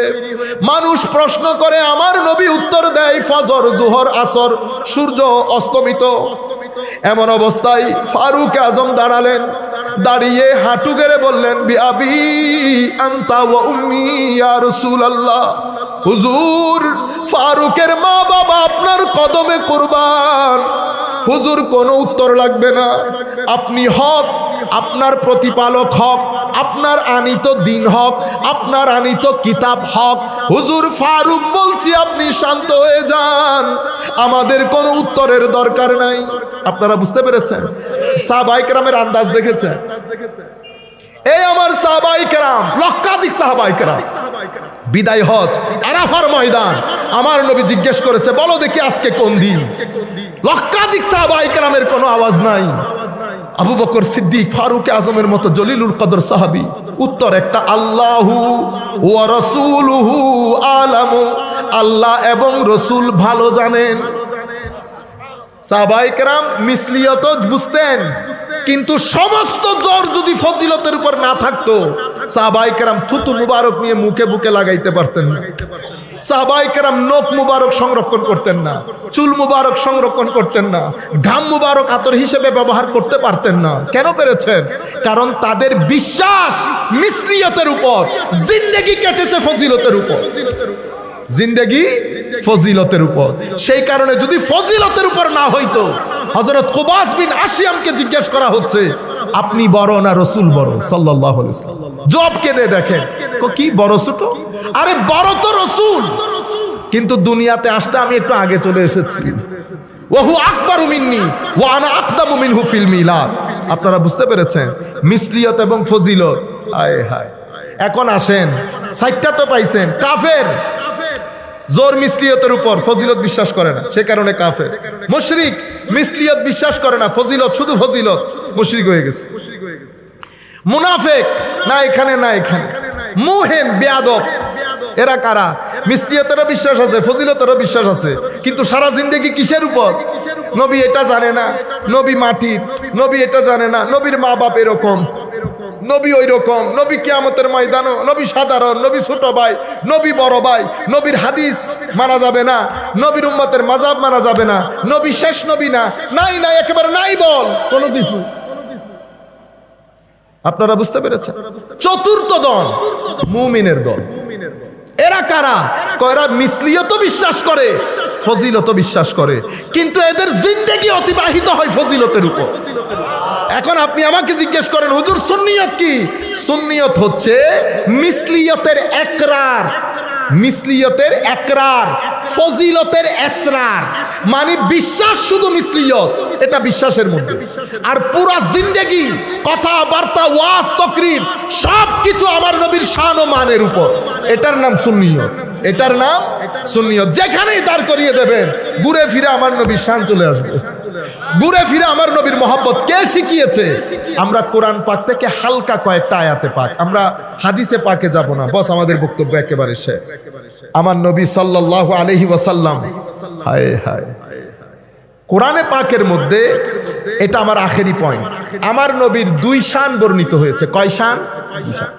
S1: মানুষ প্রশ্ন করে, আমার নবী উত্তর দেয়, ফজর, জোহর, আসর, সূর্য অস্তমিত। এমন অবস্থায় ফারুক আজম দাঁড়ালেন, দাঁড়িয়ে হাঁটু গেড়ে বললেন, বিআবি আনতা ওয়া উম্মি ইয়া রাসূলুল্লাহ, হুজুর ফারুকের মা বাবা আপনার কদমে কুরবান। হুজুর কোনো উত্তর লাগবে না, আপনি হক, আপনার প্রতিপালক হক, আপনার আনিত দিন হক, আপনার আনিত কিতাব হক। হুজুর ফারুক বলছি, আপনি শান্ত হয়ে যান, আমাদের কোনো উত্তরের দরকার নাই। আপনারা বুঝতে পেরেছেন? সাহাবায়ে কেরামের আন্দাজ দেখেছেন? এই আমার সাহাবায়ে কেরাম, লক্ষাধিক সাহাবায়ে কেরাম, বিদায় হজ আরাফার ময়দান, আমার নবী জিজ্ঞেস করেছে, বলো দেখি আজকে কোন দিন? লক্ষাধিক সাহাবায়ে কেরামের কোনো আওয়াজ নাই। আবু বকর সিদ্দিক, ফারুক আজমের মতো জলিলুল কদর সাহাবী, উত্তর একটা, আল্লাহু ওয়া রাসূলুহু আলামু, আল্লাহ এবং রসুল ভালো জানেন। সাহাবায়ে কেরাম মিসলিয়ত বুঝতেন, কিন্তু সমস্ত জোর যদি ফজিলতের উপর না থাকতো, সাহাবায়ে কেরাম থুতু মুবারক নিয়ে মুখে বুকে লাগাইতে পারতেন না। সাহাবায়ে কেরাম নখ মুবারক সংরক্ষণ করতেন না, চুল মুবারক সংরক্ষণ করতেন না, ঘাম মুবারক আতর হিসেবে ব্যবহার করতে পারতেন না। কেন পেরেছেন? কারণ তাদের বিশ্বাস মিসলিয়তের উপর, জিন্দেগি কেটেছে ফজিলতের উপর, জিন্দেগি ফজিলতের উপর। সেই কারণে যদি ফজিলতের উপর না হইতো, হযরত খুবাস বিন আসিয়ামকে জিজ্ঞেস করা হচ্ছে, আপনি বড় না রসুল বড়? সাল্লাল্লাহু আলাইহি ওয়াসাল্লাম জবাব কে দেয় দেখেন, কি বড় ছোট? আরে বড় তো রসুল, কিন্তু দুনিয়াতে আসতে আমি একটু আগে চলে এসেছি। ওয়াহু আকবারু মিন্নি ওয়া আনা আকদামু মিনহু ফিল মিলাদ। আপনারা বুঝতে পেরেছেন মিসলিয়ত এবং ফজিলত? আয় হায়। এখন আসেন, সাইটটা তো পাইছেন। কাফের জোর মিসলিয়তের উপর, ফজিলত বিশ্বাস করে না, সে কারণে কাফের। মুশরিক মিসলিয়ত বিশ্বাস করে না, ফজিলত শুধু ফজিলত, মুশরিক হয়ে গেছে। মুনাফিক না এখানে না এখানে, মুহেন বেয়াদব, এরা কারা? মিসলিয়তেরও বিশ্বাস আছে, ফজিলতেরও বিশ্বাস আছে, কিন্তু সারা জিন্দেগি কিসের উপর? নবী এটা জানে না, নবী মাটির, নবী এটা জানে না, নবীর মা বাপ এরকম, নবী ওই রকম, নবী কিয়ামতের ময়দানও, নবী সাধারণ, নবী ছোট ভাই, নবী বড় ভাই, নবীর হাদিস মানা যাবে না, নবীর উম্মতের মাযহাব মানা যাবে না, নবী শেষ নবী না, নাই নাই একেবারে নাই বল কোনো কিছু। আপনারা বুঝতে পেরেছেন? চতুর্থ দল মুমিনের দল। এরা কারা? এরা মিসলিয়ত বিশ্বাস করে, ফজিলত বিশ্বাস করে, কিন্তু এদের জিন্দেগি অতিবাহিত হয় ফজিলতের উপর। এখন আপনি আমাকে জিজ্ঞেস করেন হুজুর সুন্নিয়ত কি? সুন্নিয়ত হচ্ছে মিসলিয়তের একরার, মিসলিয়তের একরার, ফজিলতের এসরার, মানে বিশ্বাস শুধু মিসলিয়ত, এটা বিশ্বাসের মধ্যে, আর পুরা জিন্দেগি কথাবার্তা ওয়াজ তকরির সব কিছু আমার নবীর শান ও মানের উপর, এটার নাম সুন্নিয়ত, এটার নাম সুন্নিয়ত। যেখানেই দাঁড় করিয়ে দেবেন ঘুরে ফিরে আমার নবীর শান চলে আসবে, ঘুরে ফিরে আমার নবীর মহব্বত। কে শিখিয়েছে? আমরা কোরআন পাক থেকে হালকা কয়েকটা আয়াতে পাক, আমরা হাদিসে পাকে যাব না, বস আমাদের বক্তব্য একেবারে শেষ। আমার নবী সাল্লাল্লাহু আলাইহি ওয়াসাল্লাম, হায় হায়, কোরআনে পাকের মধ্যে, এটা আমার আখেরি পয়েন্ট, আমার নবীর দুই শান বর্ণিত হয়েছে। কয় শান? দুই শান।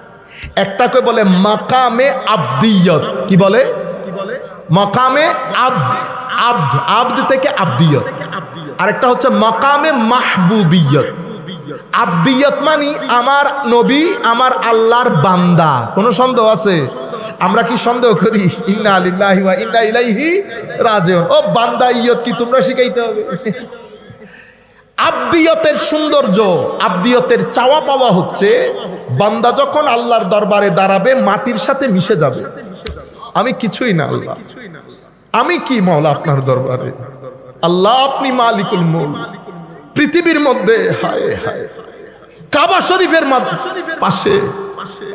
S1: একটাকে বলে মাকামে আবদিয়ত। কি বলে? মাকামে আবদ, আবদ, আবদ থেকে আবদিয়ত। আরেকটা হচ্ছে মাকামে মাহবুবিয়ত। আবদিয়ত মানে আমার নবী আমার আল্লাহর বান্দা। কোনো সন্দেহ আছে? আমরা কি সন্দেহ করি? ইন্না লিল্লাহি ওয়া ইন্না ইলাইহি রাজিউন। ও বান্দা ইয়ত কি তোমরা শিখাইতে হবে? আবদিয়তের সৌন্দর্য, আবদিয়তের চাওয়া পাওয়া হচ্ছে বান্দা যখন আল্লাহর দরবারে দাঁড়াবে মাটির সাথে মিশে যাবে। আমি কিছুই না আল্লাহ, আমি কি মাওলা আপনার দরবারে? আল্লাহ আপনি মালিকুল মুলক। পৃথিবীর মধ্যে হায় হায়, কাবা শরীফের পাশে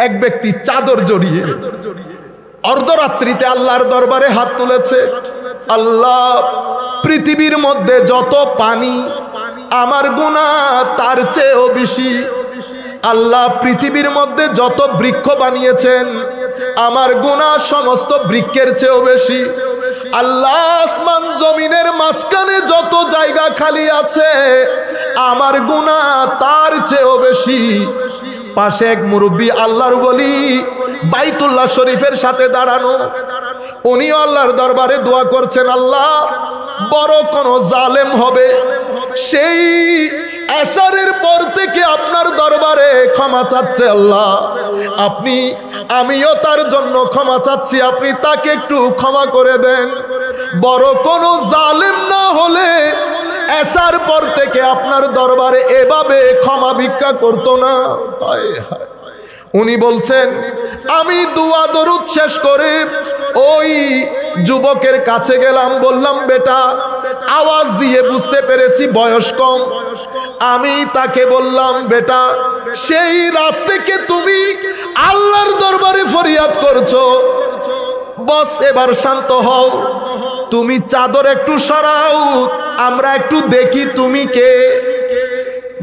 S1: এক ব্যক্তি চাদর জড়িয়ে অর্ধরাত্রিতে আল্লাহর দরবারে হাত তুলেছে। আল্লাহ, পৃথিবীর মধ্যে যত পানি আমার গুনাহ তার চেয়েও বেশি। আল্লাহ, পৃথিবীর মধ্যে যত বৃক্ষ বানিয়েছেন আমার গুনাহ সমস্ত বৃক্ষের চেয়েও বেশি। আল্লাহ, আসমান জমিনের মাঝখানে যত জায়গা খালি আছে আমার গুনাহ তার চেয়েও বেশি। পাশে এক মুরব্বী আল্লাহর ওলি বাইতুল্লাহ শরীফের সাথে দাঁড়ানো, উনি আল্লাহর দরবারে দোয়া করছেন, আল্লাহ বড় কোন জালেম হবে সেই আশারের পর থেকে আপনার দরবারে ক্ষমা চাচ্ছে। আল্লাহ আপনি, আমিও তার জন্য ক্ষমা চাচ্ছি, আপনি তাকে একটু ক্ষমা করে দেন। বড় কোন জালেম না হলে আসার পর থেকে আপনার দরবারে এভাবে ক্ষমা ভিক্ষা করতো না। হায় হায়। উনি বলছেন, আমি দোয়া দরুদ শেষ করে ওই যুবকের কাছে গেলাম, বললাম বেটা, আওয়াজ দিয়ে বুঝতে পেরেছি বয়স কম। আমি তাকে বললাম, বেটা সেই রাত থেকে তুমি আল্লাহর দরবারে ফরিয়াদ করছো, বস এবার শান্ত হও, তুমি চাদর একটু সরাও, আমরা একটু দেখি তুমি কে।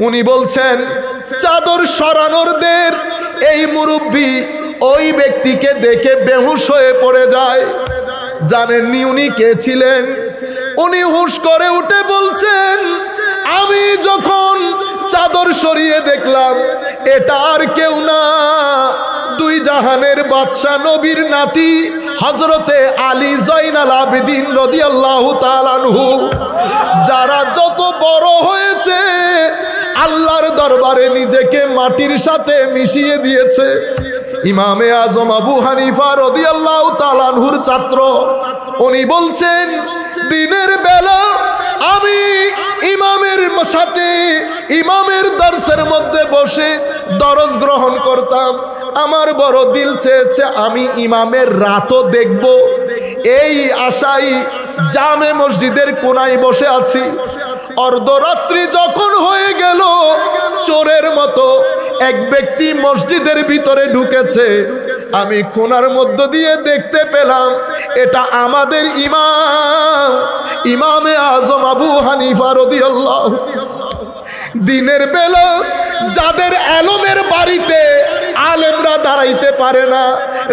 S1: উনি বলছেন, চাদর সরানোর দের এই মুরব্বী ওই ব্যক্তিকে দেখে বেহুশ হয়ে পড়ে যায়। জানেননি উনি কে ছিলেন? উনি হুশ করে উঠে বলছেন, আমি যখন চাদর সরিয়ে দেখলাম এটা আর কেউ না, দুই জাহানের বাদশা নবীর নাতি হযরতে আলী জয়নাল আবেদিন রাদিয়াল্লাহু তাআলা আনহু, যারা যত বড় হয়েছে আল্লাহর দরবারে নিজেকে মাটির সাথে মিশিয়ে দিয়েছে। ইমামে আজম আবু হানিফা রাদিয়াল্লাহু তাআলা আনহুর ছাত্র, উনি বলছেন, দিনের বেলা আমি ইমামের সাথে ইমামের দরসের মধ্যে বসে দরস গ্রহণ করতাম। আমার বড় দিল চেয়েছে আমি ইমামের রাতও দেখব, এই আশাই জামে মসজিদের কোনায় বসে আছি। অর্ধরাত্রি যখন হয়ে গেল, চোরের মতো এক ব্যক্তি মসজিদের ভিতরে ঢুকেছে। আমি কোণার মধ্য দিয়ে দেখতে পেলাম এটা আমাদের ইমাম, ইমামে আজম আবু হানিফা রাদিয়াল্লাহু। দিনের বেলা যাদের এলমের বাড়িতে আলেমরা দাঁড়াইতে পারে না,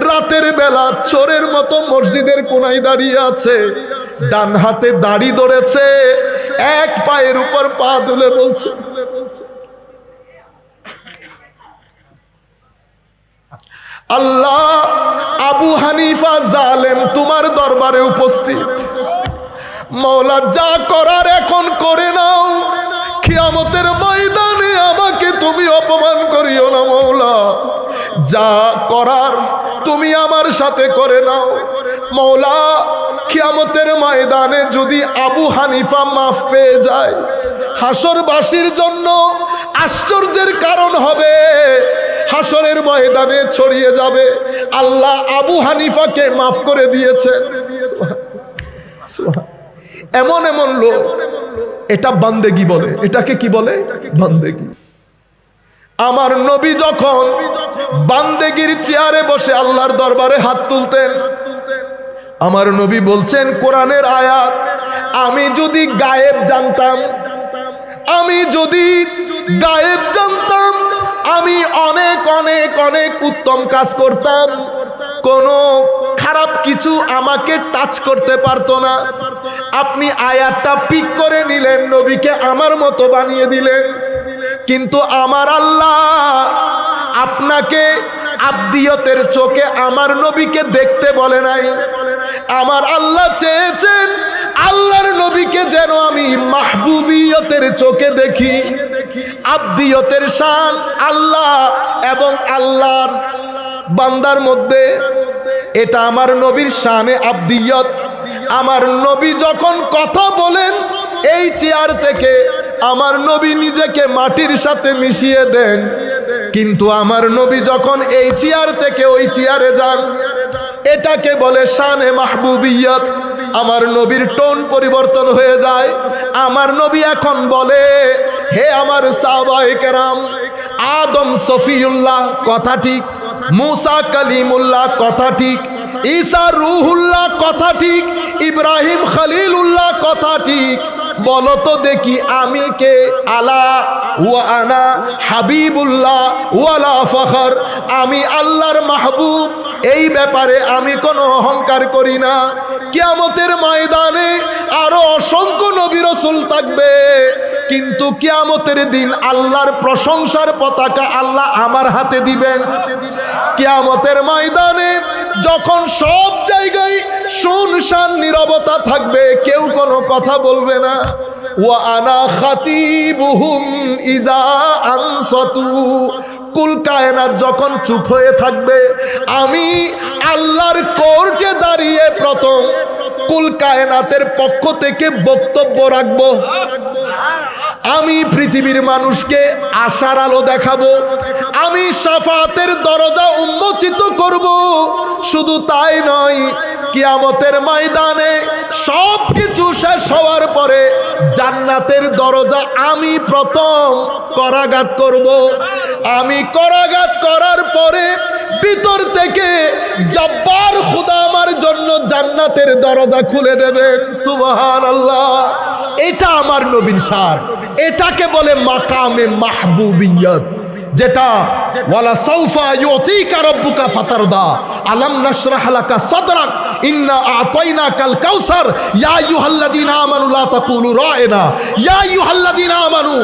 S1: রাতের বেলা চোরের মতো মসজিদের কোনায় দাঁড়িয়ে আছে, ডান হাতে দাড়ি ধরেছে, এক পায়ের উপর পা তুলে বলছে, আল্লাহ আবু হানিফা জালেম তোমার দরবারে উপস্থিত, মওলা যা করার এখন করে নাও, কিয়ামতের ময়দানে আমাকে তুমি অপমান করিও না মওলা, যা করার তুমি আমার সাথে করে নাও মওলা। কিয়ামতের ময়দানে যদি আবু হানিফা মাফ পেয়ে যায়, হাসরবাসীর জন্য আশ্চর্যের কারণ হবে। হাসরের ময়দানে ছড়িয়ে যাবে, আল্লাহ আবু হানিফাকে মাফ করে দিয়েছেন। এমন এমন লোক, এটা বান্দেগি বলে। এটাকে কি বলে? বান্দেগি। আমার নবী যখন বান্দেগির চেয়ারে বসে আল্লাহর দরবারে হাত তুলতেন, আমার নবী বলছেন কোরআনের আয়াত, আমি যদি গায়েব জানতাম, আমি যদি গায়েব জানতাম, আমি অনেক অনেক অনেক উত্তম কাজ করতাম, কোনো খারাপ কিছু আমাকে টাচ করতে পারতো না। আপনি আয়াতটা পিক করে নিলেন, নবীকে আমার মতো বানিয়ে দিলেন, কিন্তু আমার আল্লাহ আপনাকে আব্দিয়তের চোখে আমার নবীকে দেখতে বলে নাই। আমার আল্লাহ চেয়েছেন আল্লাহর নবীকে যেন আমি মাহবুবিয়তের চোখে দেখি। আব্দিয়তের শান আল্লাহ এবং আল্লাহর বান্দার মধ্যে, এটা আমার নবীর শানে আব্দিয়ত। আমার নবী যখন কথা বলেন এই চেয়ার থেকে, আমার নবী নিজেকে মাটির সাথে মিশিয়ে দেন, কিন্তু আমার নবী যখন এই চেয়ার থেকে ওই চেয়ারে যান, এটাকে বলে শানে মাহবুবিয়ত। আমার নবীর টোন পরিবর্তন হয়ে যায়। আমার নবী এখন বলে, হে আমার সাহাবায়ে কেরাম, আদম সফিউল্লাহ কথা ঠিক, মুসা কালিমুল্লাহ কথা ঠিক, ঈসা রুহুল্লাহ কথা ঠিক, ইব্রাহিম খলিলুল্লাহ কথা ঠিক, বলো তো দেখি আমি কে? আলা ওয়া আনা হাবিবুল্লাহ ওয়ালা ফখর, আমি আল্লাহর মাহবুব, এই ব্যাপারে আমি কোনো অহংকার করি না। কিয়ামতের ময়দানে আরো অসংখ্য নবী রাসূল থাকবে, কিন্তু কিয়ামতের দিন আল্লাহর প্রশংসার পতাকা আল্লাহ আমার হাতে দিবেন। কিয়ামতের ময়দানে যখন সব জায়গায় শুনশান নীরবতা থাকবে, কেউ কোনো কথা বলবে না, ওয়া আনা খাতিবুহুম ইজা আনসাতু, কুল কায়নাত যখন চুপ হয়ে থাকবে, আমি আল্লাহর কোর্টে দাঁড়িয়ে প্রথম কুল কায়নাতের পক্ষ থেকে বক্তব্য রাখবো। আমি পৃথিবীর মানুষকে আশার আলো দেখাবো, আমি শাফাতের দরজা উন্মোচিত করব। শুধু তাই নয়, কিয়ামতের ময়দানে সব কিছু শেষ হওয়ার পরে জান্নাতের দরজা আমি প্রথম করাঘাত করব। আমি করাঘাত করার পরে ভিতর থেকে জব্বার খোদা আমার জন্য জান্নাতের দরজা খুলে দেবেন। সুবহানাল্লাহ। এটা আমার নবীর শান, এটাকে বলে মাকামে মাহবুবিয়ত, যেটা ওয়ালা সাউফা ইউতিকা রাব্বুকা ফাতারদা, আলাম নাশরাহ লাকা সাদরাক, ইন্না আতাইনাকাল কাউসার, ইয়া আইয়ুহাল্লাযীনা আমানু লা তাকুলু রা'না, ইয়া আইয়ুহাল্লাযীনা আমানু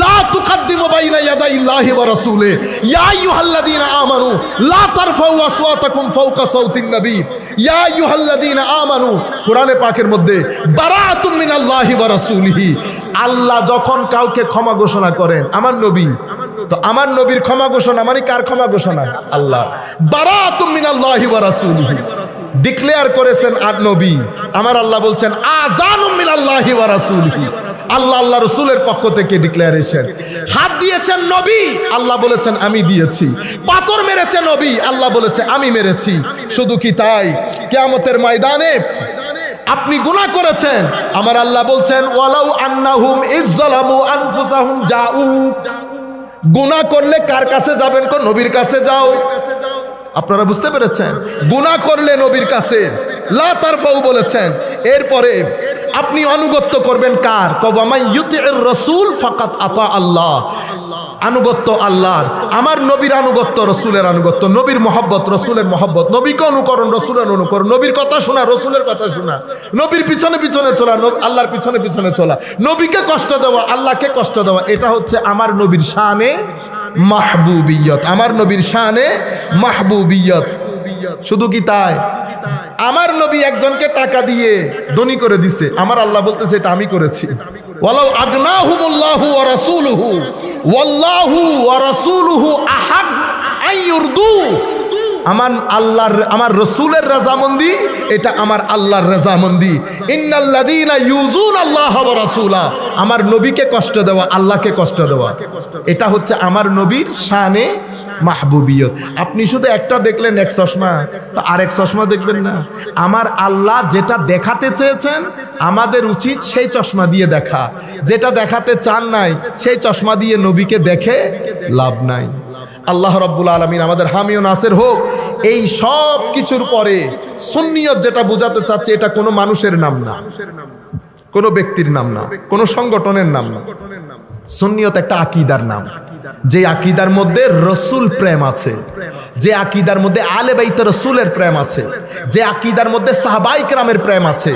S1: লা তুকদ্দিমু বাইনা ইয়াদাইল্লাহি ওয়া রাসূলি, ইয়া আইয়ুহাল্লাযীনা আমানু লা তারফাউ আসওয়াতাকুম ফাওকা সাউতিন নবী, ইয়া আইয়ুহাল্লাযীনা আমানু। কোরআনে পাকের মধ্যে বারাআতুম মিনাল্লাহি ওয়া রাসূলিহি, আল্লাহ যখন কাউকে ক্ষমা ঘোষণা করেন, আমার নবী, তো আমার নবীর ক্ষমা ঘোষণা মানে কার ক্ষমা ঘোষণা? আল্লাহ। বারাআতুম মিনাল্লাহি ওয়া রাসূলিহি ডিক্লেয়ার করেছেন আর নবী, আমার আল্লাহ বলছেন আযানুম মিনাল্লাহি ওয়া রাসূলিহি, আল্লাহ আল্লাহ রাসূলের পক্ষ থেকে ডিক্লারেশন। হাত দিয়েছেন নবী, আল্লাহ বলেছেন আমি দিয়েছি। পাথর মেরেছে নবী, আল্লাহ বলেছে আমি মেরেছি। শুধু কি তাই, কিয়ামতের ময়দানে আপনি গুনাহ করেছেন, আমার আল্লাহ বলছেন ওয়ালাউ আন্নাহুম ইযযালামু আনফুসাহুম জাউ, গুনাহ করলে কার কাছে যাবেন? কোন নবীর কাছে যাও। আপনারা বুঝতে পেরেছেন? গুনাহ করলে নবীর কাছে, লা তারফাউ বলেছেন। এরপরে আপনি আনুগত্য করবেন কার? কওয়ামাই ইউতিউর রাসূল ফাকাত আতা আল্লাহ, আনুগত্য আল্লাহর। আমার নবীর আনুগত্য রাসূলের আনুগত্য, নবীর মহব্বত রাসূলের মহব্বত, নবীকে অনুকরণ রাসূলের অনুকরণ, নবীর কথা শোনা রাসূলের কথা শোনা, নবীর পিছনে পিছনে চলা, আল্লাহর পিছনে পিছনে চলা, নবীকে কষ্ট দেওয়া, আল্লাহকে কষ্ট দেওয়া, এটা হচ্ছে আমার নবীর শানে মাহবুবিয়ত, আমার নবীর শানে মাহবুবিয়ত। শুধু কি তাই, আমার নবী একজনকে টাকা দিয়ে ধনী করে দিছে, আমার আল্লাহ বলতেছে এটা আমি করেছি। ওয়ালাউ আগনাহুমুল্লাহু ওয়া রাসূলুহু ওয়াল্লাহু ওয়া রাসূলুহু আহাক আইয়ুরদু, আমার আল্লাহর আমার রসুলের রাজামন্দি, এটা আমার আল্লাহর রাজামন্দি। ইন্নাল্লাযীনা ইউযুনাল্লাহ ওয়া রাসূলা, আমার নবীকে কষ্ট দেওয়া, আল্লাহকে কষ্ট দেওয়া, এটা হচ্ছে আমার নবীর শানে মাহবুবিয়ত। আপনি শুধু একটা দেখলেন এক চশমা, তো আরেক চশমা দেখবেন না। আমার আল্লাহ যেটা দেখাতে চেয়েছেন আমাদের উচিত সেই চশমা দিয়ে দেখা, যেটা দেখাতে চান নাই সেই চশমা দিয়ে নবীকে দেখে লাভ নাই। আল্লাহ রাব্বুল আলামিন আমাদের হামি ও নাসির হোক। এই সব কিছুর পরে সুন্নিয়ত যেটা বোঝাতে চাচ্ছে, এটা কোনো মানুষের নাম না, কোনো ব্যক্তির নাম না, কোনো সংগঠনের নাম না। সুন্নিয়ত একটা আকীদার নাম, যে আকীদার মধ্যে রসুল প্রেম আছে, যে আকীদার মধ্যে আলে বাইত রসুলের প্রেম আছে, যে আকীদার মধ্যে সাহাবায়ে কেরামের প্রেম আছে।